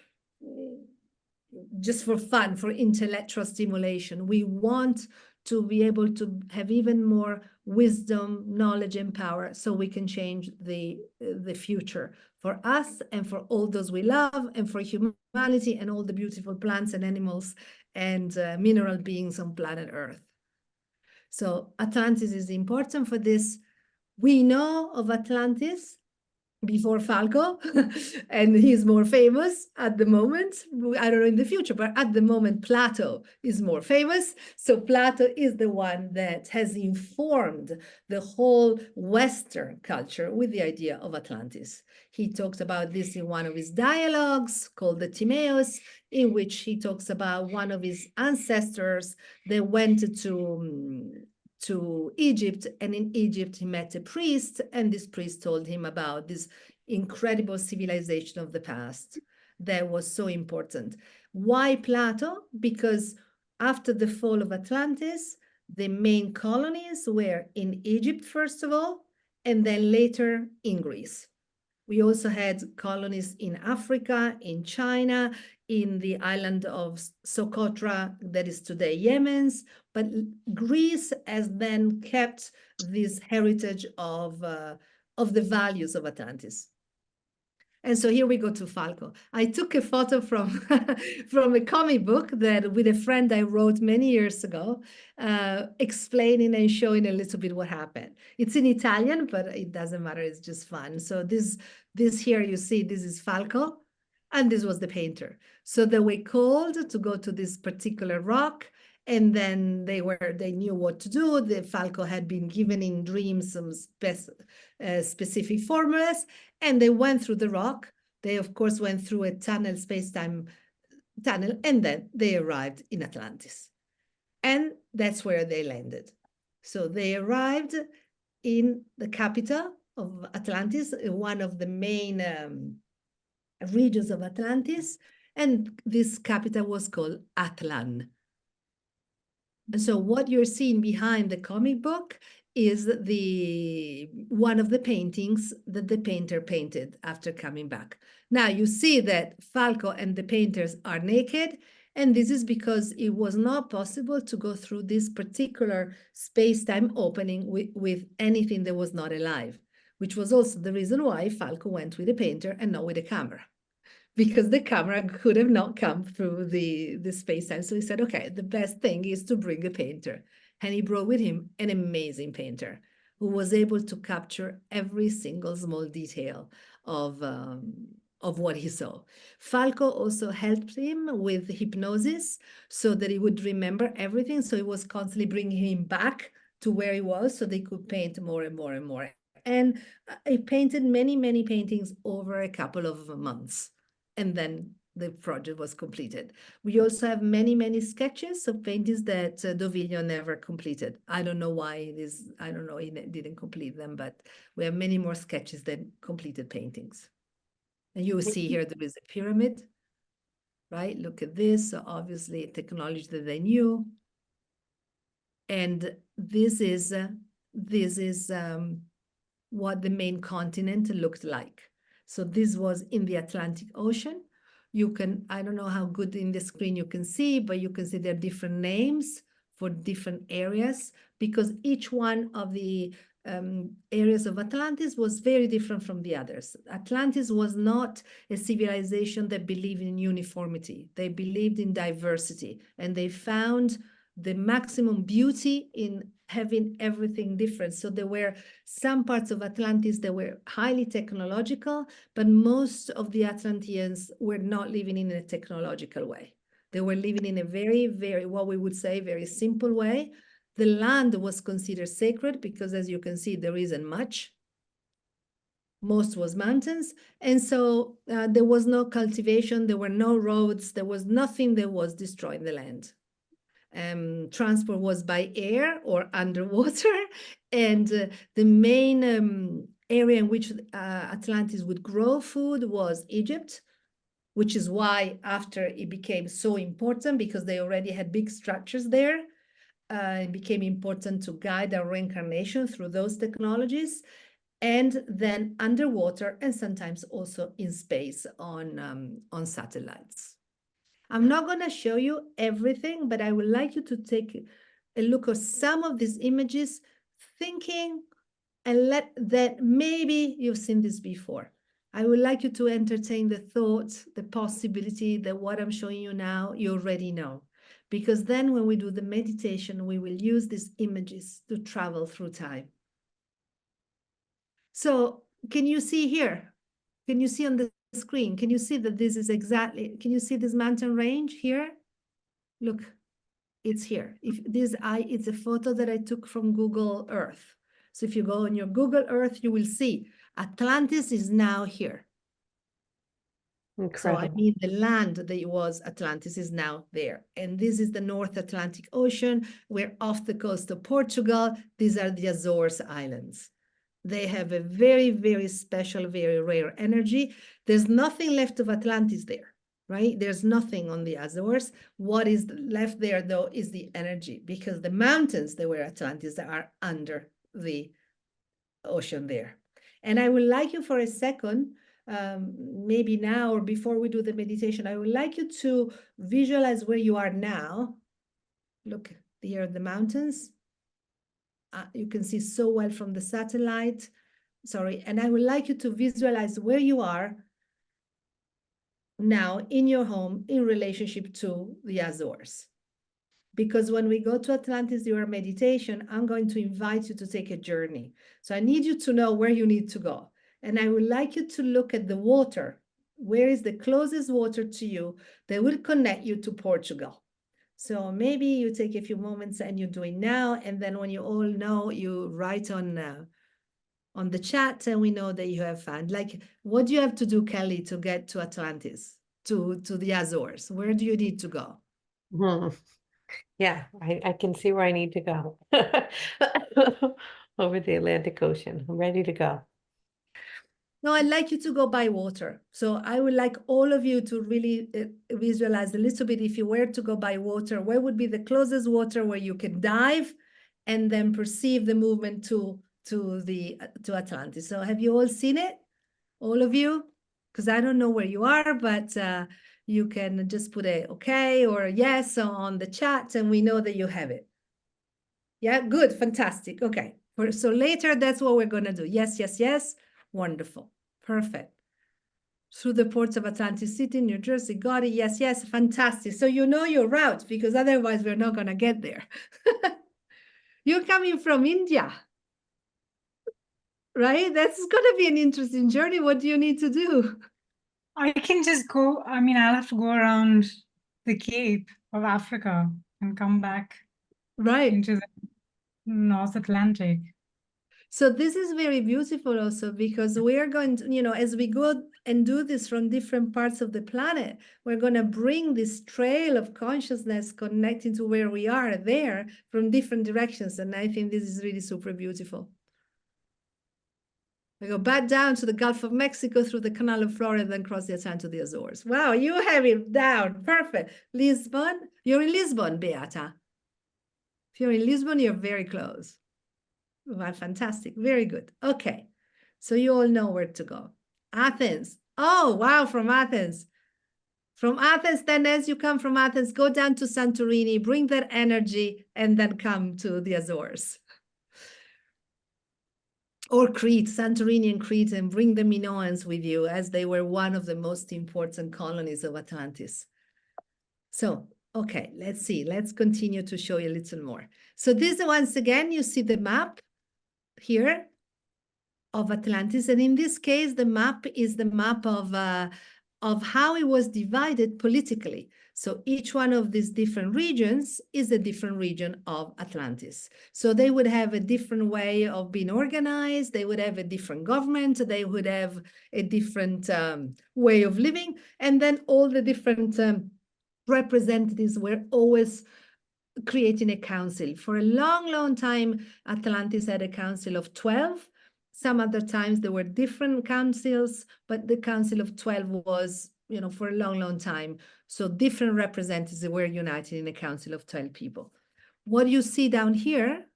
just for fun, for intellectual stimulation. We want to be able to have even more wisdom, knowledge, and power so we can change the future for us and for all those we love and for humanity and all the beautiful plants and animals and mineral beings on planet Earth. So Atlantis is important for this. We know of Atlantis before Falco, and he's more famous at the moment. I don't know in the future, but at the moment, Plato is more famous. So Plato is the one that has informed the whole Western culture with the idea of Atlantis. He talks about this in one of his dialogues called the Timaeus, in which he talks about one of his ancestors that went to Egypt, and in Egypt he met a priest, and this priest told him about this incredible civilization of the past that was so important. Why Plato? Because after the fall of Atlantis, the main colonies were in Egypt, first of all, and then later in Greece. We also had colonies in Africa, in China, in the island of Socotra, that is today Yemen's, but Greece has then kept this heritage of the values of Atlantis. And so here we go to Falco. I took a photo from from a comic book that with a friend I wrote many years ago, explaining and showing a little bit what happened. It's in Italian, but it doesn't matter. It's just fun. So this here you see, this is Falco, and this was the painter. So they were called to go to this particular rock, and then they knew what to do. The Falco had been given in dreams some specific formulas, and they went through the rock. They, of course, went through a tunnel, space-time tunnel, and then they arrived in Atlantis. And that's where they landed. So they arrived in the capital of Atlantis, one of the main regions of Atlantis, and this capital was called Atlan. And so what you're seeing behind the comic book is one of the paintings that the painter painted after coming back. Now you see that Falco and the painters are naked, and this is because it was not possible to go through this particular space-time opening with anything that was not alive, which was also the reason why Falco went with a painter and not with a camera, because the camera could have not come through the space-time. So he said, okay, the best thing is to bring a painter. And he brought with him an amazing painter who was able to capture every single small detail of what he saw. Falco also helped him with hypnosis so that he would remember everything. So he was constantly bringing him back to where he was so they could paint more and more and more. And he painted many, many paintings over a couple of months. And then the project was completed. We also have many, many sketches of paintings that Doviglio never completed. I don't know why I don't know, he didn't complete them, but we have many more sketches than completed paintings. And you will see here there is a pyramid, right? Look at this. So obviously technology that they knew. And this is what the main continent looked like. So this was in the Atlantic Ocean. You can, I don't know how good in the screen you can see, but you can see there are different names for different areas because each one of the areas of Atlantis was very different from the others. Atlantis was not a civilization that believed in uniformity. They believed in diversity, and they found the maximum beauty in having everything different. So there were some parts of Atlantis that were highly technological, but most of the Atlanteans were not living in a technological way. They were living in a very, very, what we would say, very simple way. The land was considered sacred because, as you can see, there isn't much. Most was mountains. And so there was no cultivation, there were no roads, there was nothing that was destroying the land. Transport was by air or underwater, and the main area in which Atlantis would grow food was Egypt, which is why after it became so important, because they already had big structures there, it became important to guide our reincarnation through those technologies, and then underwater, and sometimes also in space on satellites. I'm not going to show you everything, but I would like you to take a look at some of these images, thinking and let that maybe you've seen this before. I would like you to entertain the thought, the possibility that what I'm showing you now, you already know. Because then when we do the meditation, we will use these images to travel through time. So can you see here? Can you see on the screen? Can you see that this is exactly, can you see this mountain range here? Look, it's here. It's a photo that I took from Google Earth. So if you go on your Google Earth, you will see Atlantis is now here. Incredible. So I mean, the land that was Atlantis is now there. And this is the North Atlantic Ocean. We're off the coast of Portugal. These are the Azores Islands. They have a very, very special, very rare energy. There's nothing left of Atlantis there. right? There's nothing on the Azores. What is left there, though, is the energy, because the mountains that were Atlantis are under the ocean there. And I would like you for a second, maybe now or before we do the meditation, I would like you to visualize where you are now. Look, here are the mountains. You can see so well from the satellite. Sorry, and I would like you to visualize where you are now in your home in relationship to the Azores. Because when we go to Atlantis, your meditation, I'm going to invite you to take a journey. So I need you to know where you need to go. And I would like you to look at the water. Where is the closest water to you that will connect you to Portugal? So maybe you take a few moments and you do it now. And then when you all know, you write on the chat and we know that you have fun. Like, what do you have to do, Kelly, to get to Atlantis, to the Azores? Where do you need to go? Hmm. Yeah, I can see where I need to go. Over the Atlantic Ocean. I'm ready to go. No, I'd like you to go by water. So I would like all of you to really visualize a little bit. If you were to go by water, where would be the closest water where you can dive and then perceive the movement to Atlantis? So have you all seen it? All of you? Because I don't know where you are, but you can just put a okay or a yes on the chat and we know that you have it. Yeah, good, fantastic. Okay. So later, that's what we're going to do. Yes, yes, yes. Wonderful. Perfect. Through the ports of Atlantis City, New Jersey. Got it. Yes, yes. Fantastic. So you know your route because otherwise we're not going to get there. You're coming from India, right? That's going to be an interesting journey. What do you need to do? I can just go, I mean, I'll have to go around the Cape of Africa and come back Right. into the North Atlantic. So this is very beautiful also because we are going to, as we go and do this from different parts of the planet, we're going to bring this trail of consciousness connecting to where we are there from different directions. And I think this is really super beautiful. We go back down to the Gulf of Mexico through the Canal of Florida, then cross the Atlantic to the Azores. Wow, you have it down. Perfect. Lisbon, you're in Lisbon, Beata. If you're in Lisbon, you're very close. Well, fantastic. Very good. Okay. So you all know where to go. Athens. Oh, wow. From Athens. From Athens, then as you come from Athens, go down to Santorini, bring that energy, and then come to the Azores. Or Crete, Santorini and Crete, and bring the Minoans with you as they were one of the most important colonies of Atlantis. So, okay, let's see. Let's continue to show you a little more. So this, once again, you see the map here of Atlantis. And in this case, the map is the map of how it was divided politically. So each one of these different regions is a different region of Atlantis. So they would have a different way of being organized. They would have a different government. They would have a different way of living. And then all the different representatives were always creating a council. For a long, long time, Atlantis had a council of 12. Some other times there were different councils, but the council of 12 was, for a long, long time. So different representatives were united in a council of 12 people. What you see down here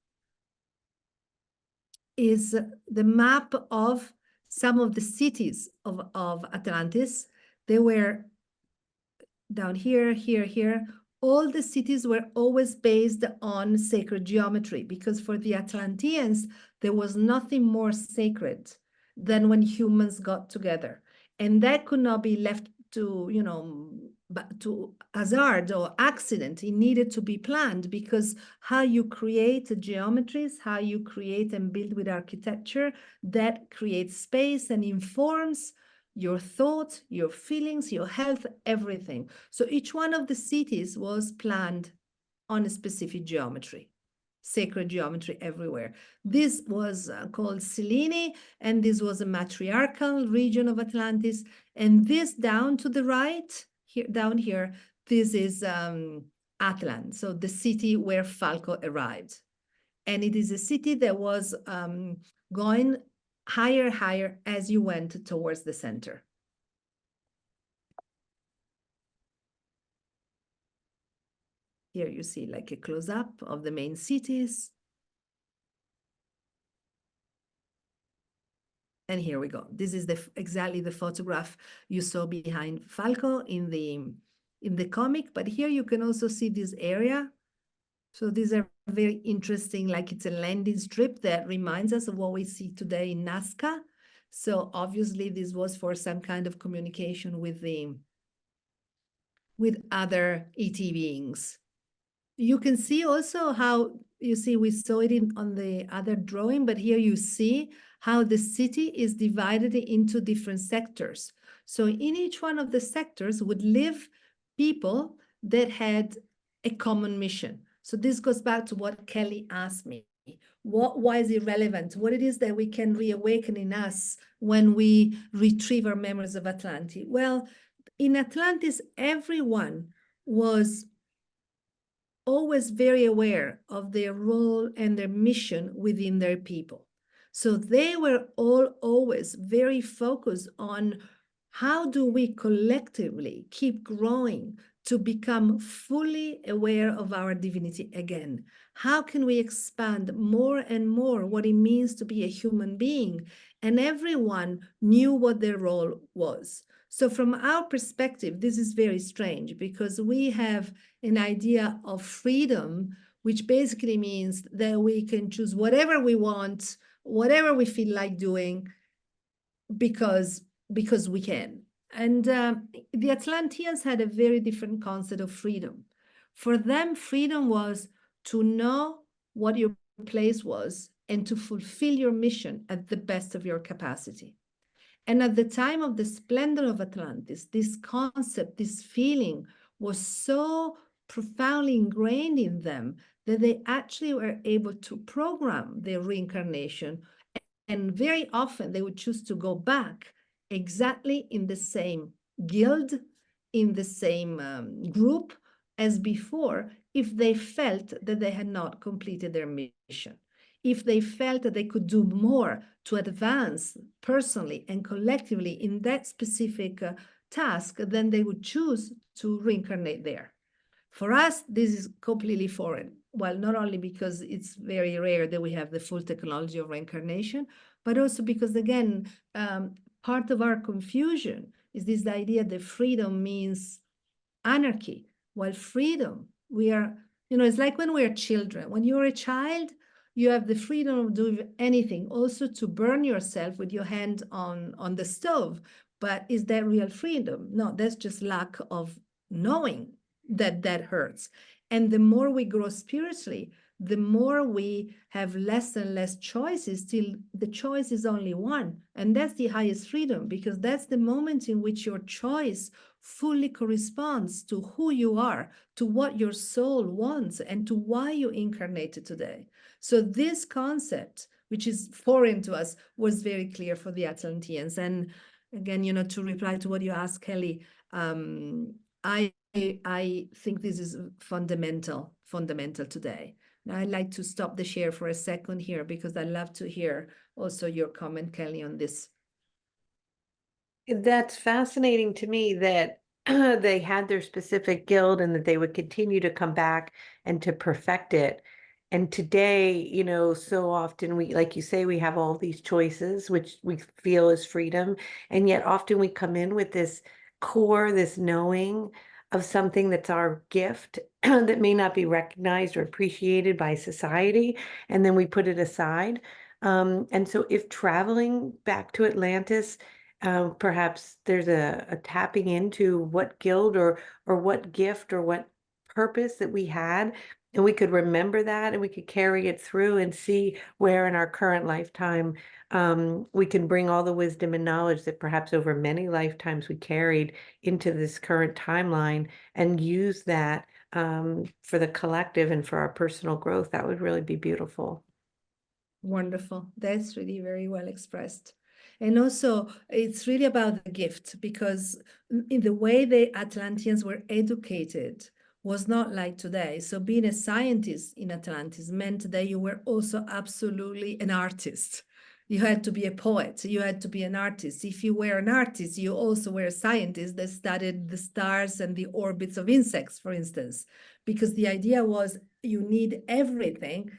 is the map of some of the cities of Atlantis. They were down here, here. All the cities were always based on sacred geometry because for the Atlanteans, there was nothing more sacred than when humans got together. And that could not be left to, to hazard or accident. It needed to be planned because how you create geometries, how you create and build with architecture, that creates space and informs your thoughts, your feelings, your health, everything. So each one of the cities was planned on a specific geometry, sacred geometry everywhere. This was called Selene, and this was a matriarchal region of Atlantis. And this down to the right, here, down here, this is Atlan, so the city where Falco arrived. And it is a city that was going higher as you went towards the center. Here you see like a close-up of the main cities. And here we go. This is exactly the photograph you saw behind Falco in the comic, but here you can also see this area. So these are very interesting, like it's a landing strip that reminds us of what we see today in Nazca. So obviously this was for some kind of communication with other ET beings. You can see also how, you see, we saw it on the other drawing, but here you see how the city is divided into different sectors. So in each one of the sectors would live people that had a common mission. So this goes back to what Kelly asked me. Why is it relevant? What it is that we can reawaken in us when we retrieve our memories of Atlantis? Well, in Atlantis, everyone was always very aware of their role and their mission within their people. So they were all always very focused on how do we collectively keep growing to become fully aware of our divinity again? How can we expand more and more what it means to be a human being? And everyone knew what their role was. So from our perspective, this is very strange because we have an idea of freedom, which basically means that we can choose whatever we want, whatever we feel like doing, because we can. And the Atlanteans had a very different concept of freedom. For them, freedom was to know what your place was and to fulfill your mission at the best of your capacity. And at the time of the splendor of Atlantis, this concept, this feeling was so profoundly ingrained in them that they actually were able to program their reincarnation. And very often they would choose to go back exactly in the same guild, in the same group as before, if they felt that they had not completed their mission. If they felt that they could do more to advance personally and collectively in that specific task, then they would choose to reincarnate there. For us, this is completely foreign. Well, not only because it's very rare that we have the full technology of reincarnation, but also because, again, part of our confusion is this idea that freedom means anarchy. While freedom, we are, it's like when we're children. When you're a child, you have the freedom of doing anything, also to burn yourself with your hand on the stove. But is that real freedom? No, that's just lack of knowing that hurts. And the more we grow spiritually, the more we have less and less choices till the choice is only one. And that's the highest freedom, because that's the moment in which your choice fully corresponds to who you are, to what your soul wants, and to why you incarnated today. So this concept, which is foreign to us, was very clear for the Atlanteans. And again, to reply to what you asked, Kelly, I think this is fundamental today. Now I'd like to stop the share for a second here because I'd love to hear also your comment, Kelly, on this. That's fascinating to me that they had their specific guild and that they would continue to come back and to perfect it. And today, so often we, like you say, we have all these choices, which we feel is freedom. And yet often we come in with this core, this knowing of something that's our gift that may not be recognized or appreciated by society. And then we put it aside. And so if traveling back to Atlantis, perhaps there's a tapping into what guild or what gift or what purpose that we had, and we could remember that and we could carry it through and see where in our current lifetime we can bring all the wisdom and knowledge that perhaps over many lifetimes we carried into this current timeline and use that for the collective and for our personal growth. That would really be beautiful. Wonderful. That's really very well expressed. And also, it's really about the gift, because in the way the Atlanteans were educated was not like today. So being a scientist in Atlantis meant that you were also absolutely an artist. You had to be a poet. You had to be an artist. If you were an artist, you also were a scientist that studied the stars and the orbits of insects, for instance, because the idea was you need everything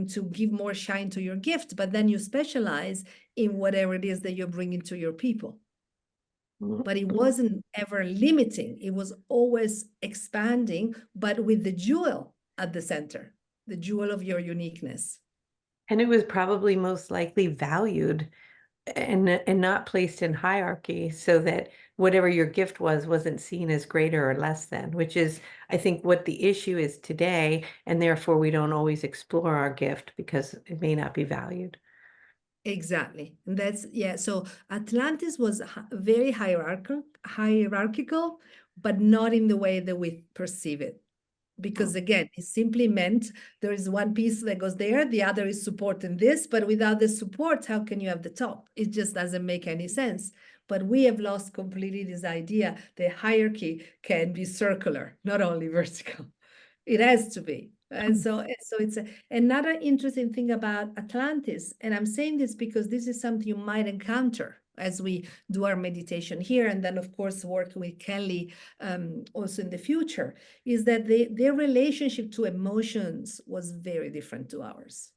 to give more shine to your gift, but then you specialize in whatever it is that you're bringing to your people. But it wasn't ever limiting. It was always expanding, but with the jewel at the center, the jewel of your uniqueness. And it was probably most likely valued and not placed in hierarchy, so that whatever your gift wasn't seen as greater or less than, which is, I think, what the issue is today, and therefore we don't always explore our gift because it may not be valued. Exactly. And that's, yeah. So Atlantis was very hierarchical, but not in the way that we perceive it. Because again, it simply meant there is one piece that goes there, the other is supporting this, but without the support, how can you have the top? It just doesn't make any sense. But we have lost completely this idea that hierarchy can be circular, not only vertical. It has to be. And so it's another interesting thing about Atlantis. And I'm saying this because this is something you might encounter as we do our meditation here. And then, of course, work with Kelly also in the future, is that their relationship to emotions was very different to ours.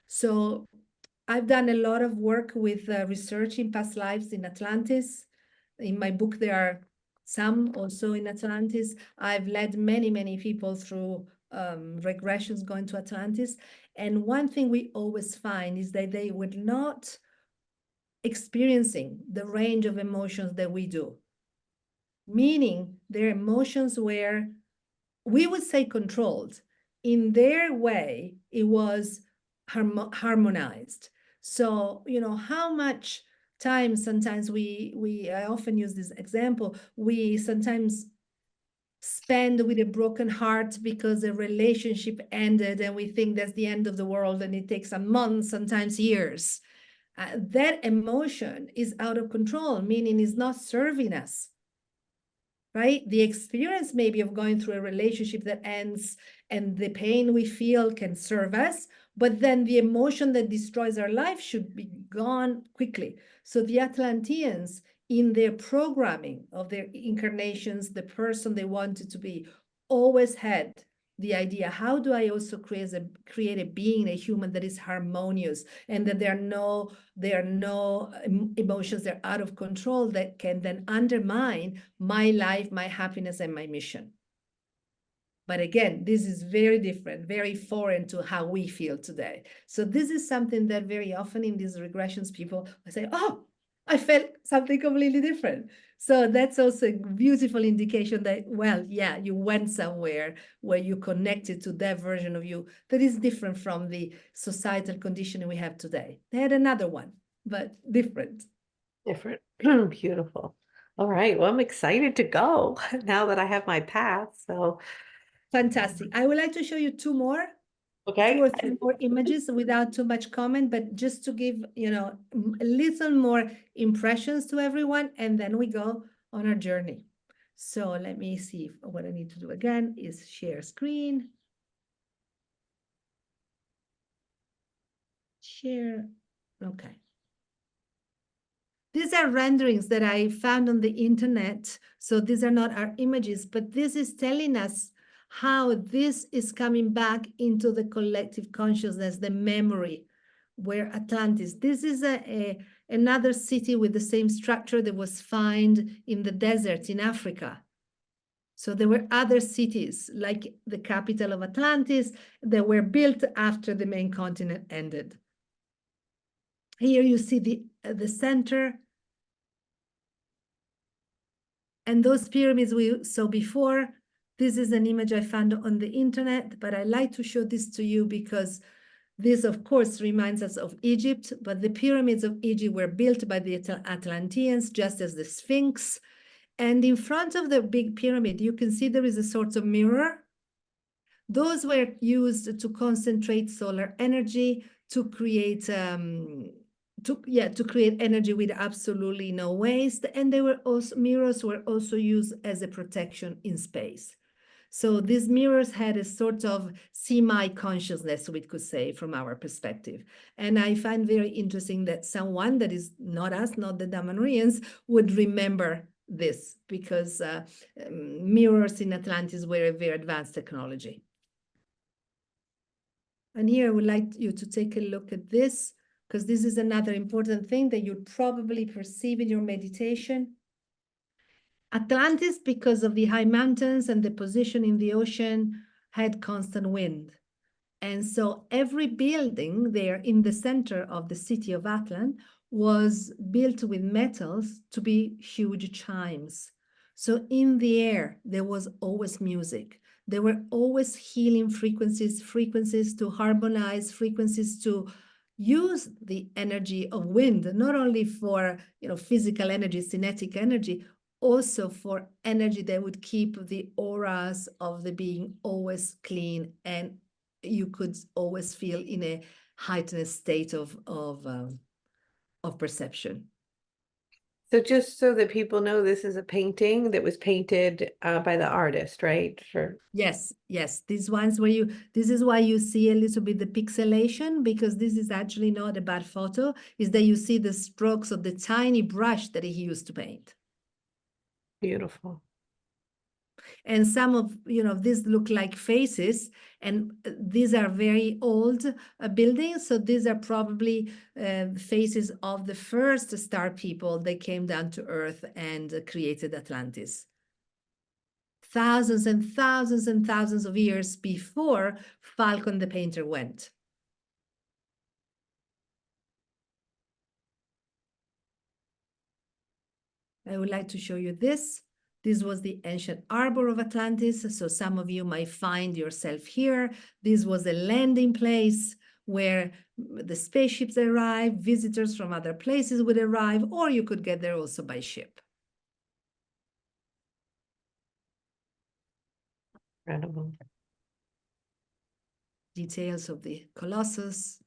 So I've done a lot of work with research in past lives in Atlantis. In my book, there are some also in Atlantis. I've led many, many people through regressions going to Atlantis. And one thing we always find is that they were not experiencing the range of emotions that we do. Meaning their emotions were, we would say, controlled. In their way, it was harmonized. So, how much time sometimes I often use this example, we sometimes spend with a broken heart because a relationship ended and we think that's the end of the world and it takes a month, sometimes years. That emotion is out of control, meaning it's not serving us. Right? The experience maybe of going through a relationship that ends and the pain we feel can serve us, but then the emotion that destroys our life should be gone quickly. So the Atlanteans, in their programming of their incarnations, the person they wanted to be, always had the idea, how do I also create a being, a human that is harmonious, and that there are no emotions that are out of control that can then undermine my life, my happiness, and my mission. But again, this is very different, very foreign to how we feel today. So this is something that very often in these regressions, people say, oh, I felt something completely different. So that's also a beautiful indication that, well, yeah, you went somewhere where you connected to that version of you that is different from the societal conditioning we have today. They had another one, but different. Different. Beautiful. All right. Well, I'm excited to go now that I have my path. So, Fantastic. I would like to show you two or okay. three more images without too much comment, but just to give, a little more impressions to everyone, and then we go on our journey. So let me see if what I need to do again is share screen. Share. Okay. These are renderings that I found on the internet. So these are not our images, but this is telling us how this is coming back into the collective consciousness, the memory, where Atlantis. This is another city with the same structure that was found in the desert in Africa. So there were other cities like the capital of Atlantis that were built after the main continent ended. Here you see the center. And those pyramids we saw before, this is an image I found on the internet, but I like to show this to you because this, of course, reminds us of Egypt, but the pyramids of Egypt were built by the Atlanteans, just as the Sphinx. And in front of the big pyramid, you can see there is a sort of mirror. Those were used to concentrate solar energy, to create to create energy with absolutely no waste. And they were also, mirrors were also used as a protection in space. So these mirrors had a sort of semi-consciousness, we could say, from our perspective. And I find very interesting that someone that is not us, not the Damanhurians, would remember this, because mirrors in Atlantis were a very advanced technology. And here I would like you to take a look at this, because this is another important thing that you'd probably perceive in your meditation. Atlantis, because of the high mountains and the position in the ocean, had constant wind. And so every building there in the center of the city of Atlan was built with metals to be huge chimes. So in the air, there was always music. There were always healing frequencies, frequencies to harmonize, frequencies to use the energy of wind, not only for physical energy, kinetic energy, also for energy that would keep the auras of the being always clean, and you could always feel in a heightened state of perception. So just so that people know, this is a painting that was painted by the artist, right? Yes, these ones this is why you see a little bit the pixelation, because this is actually not a bad photo, is that you see the strokes of the tiny brush that he used to paint. Beautiful. And some of these look like faces, and these are very old buildings, so these are probably faces of the first star people that came down to Earth and created Atlantis. Thousands and thousands and thousands of years before Falco the painter went. I would like to show you this. This was the ancient harbor of Atlantis, so some of you might find yourself here. This was a landing place where the spaceships arrived, visitors from other places would arrive, or you could get there also by ship. Incredible. Details of the Colossus.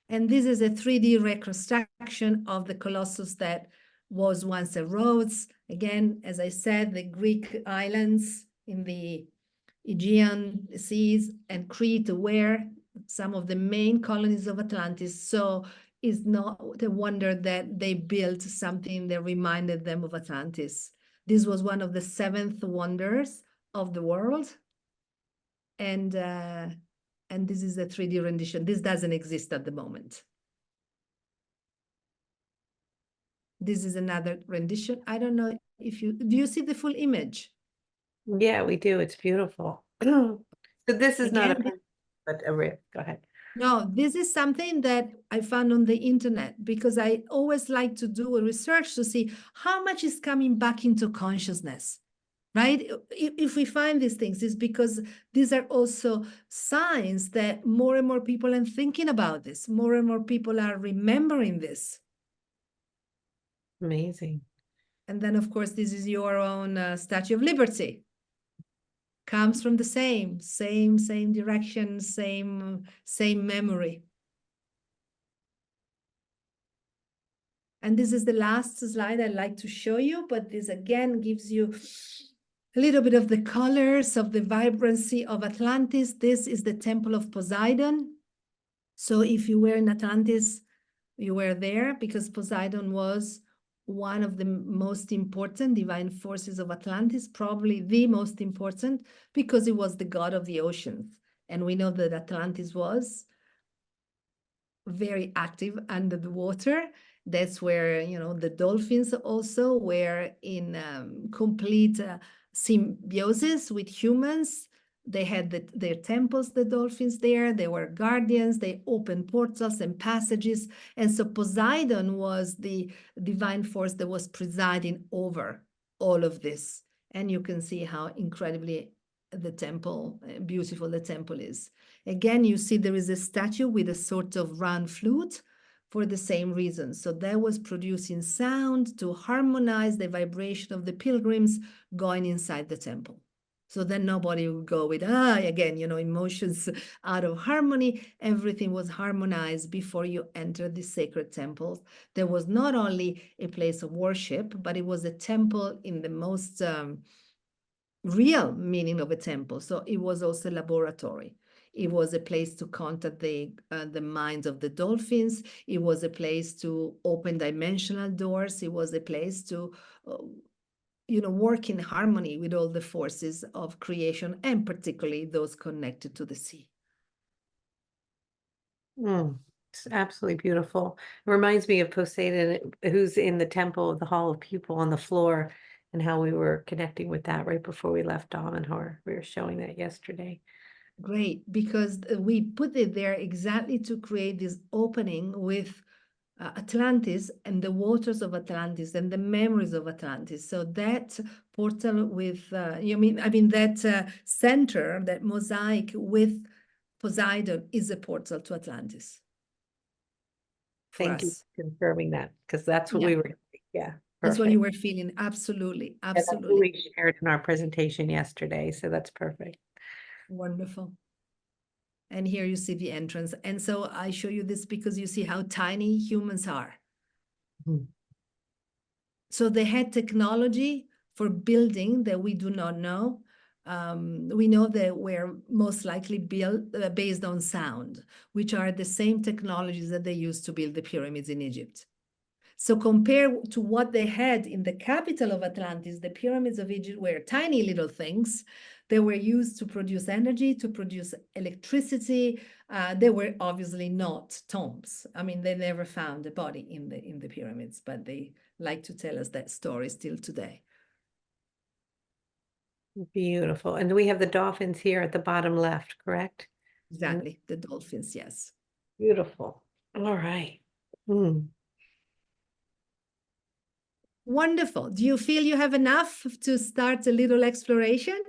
And this is a 3D reconstruction of the Colossus that was once a Rhodes. Again, as I said, the Greek islands in the Aegean seas and Crete were some of the main colonies of Atlantis. So it's not a wonder that they built something that reminded them of Atlantis. This was one of the 7th wonders of the world. And this is a 3D rendition. This doesn't exist at the moment. This is another rendition. I don't know if do you see the full image? Yeah, we do. It's beautiful. So this is not Again, but a rip. Go ahead. No, this is something that I found on the internet, because I always like to do a research to see how much is coming back into consciousness, right? If we find these things, it's because these are also signs that more and more people are thinking about this. More and more people are remembering this. Amazing. And then, of course, this is your own Statue of Liberty. Comes from the same direction, same memory. And this is the last slide I'd like to show you, but this again gives you a little bit of the colors of the vibrancy of Atlantis. This is the Temple of Poseidon. So if you were in Atlantis, you were there because Poseidon was one of the most important divine forces of Atlantis, probably the most important, because he was the god of the oceans. And we know that Atlantis was very active under the water. That's where, the dolphins also were in complete symbiosis with humans. They had their temples, the dolphins there. They were guardians. They opened portals and passages. And so Poseidon was the divine force that was presiding over all of this. And you can see how incredibly beautiful the temple is. Again, you see there is a statue with a sort of round flute for the same reason. So that was producing sound to harmonize the vibration of the pilgrims going inside the temple. So then nobody would go with, again, emotions out of harmony. Everything was harmonized before you entered the sacred temples. There was not only a place of worship, but it was a temple in the most real meaning of a temple. So it was also a laboratory. It was a place to contact the minds of the dolphins. It was a place to open dimensional doors. It was a place to work in harmony with all the forces of creation, and particularly those connected to the sea. It's absolutely beautiful. It reminds me of Poseidon, who's in the temple of the Hall of People on the floor, and how we were connecting with that right before we left Damanhur. We were showing that yesterday. Great, because we put it there exactly to create this opening with Atlantis and the waters of Atlantis and the memories of Atlantis. So that portal with, that center, that mosaic with Poseidon is a portal to Atlantis. Thank you for confirming that, because that's what we were, That's what perfect. you were feeling. Absolutely, Yeah, that's what absolutely. we shared in our presentation yesterday, so that's perfect. Wonderful. And here you see the entrance. And so I show you this because you see how tiny humans are. So they had technology for building that we do not know. We know that we're most likely built based on sound, which are the same technologies that they used to build the pyramids in Egypt. So compared to what they had in the capital of Atlantis, the pyramids of Egypt were tiny little things. They were used to produce energy, to produce electricity. They were obviously not tombs. I mean, they never found a body in the pyramids, but they like to tell us that story still today. Beautiful. And we have the dolphins here at the bottom left, correct? Exactly, the dolphins, yes. Beautiful. All right. Wonderful. Do you feel you have enough to start a little exploration?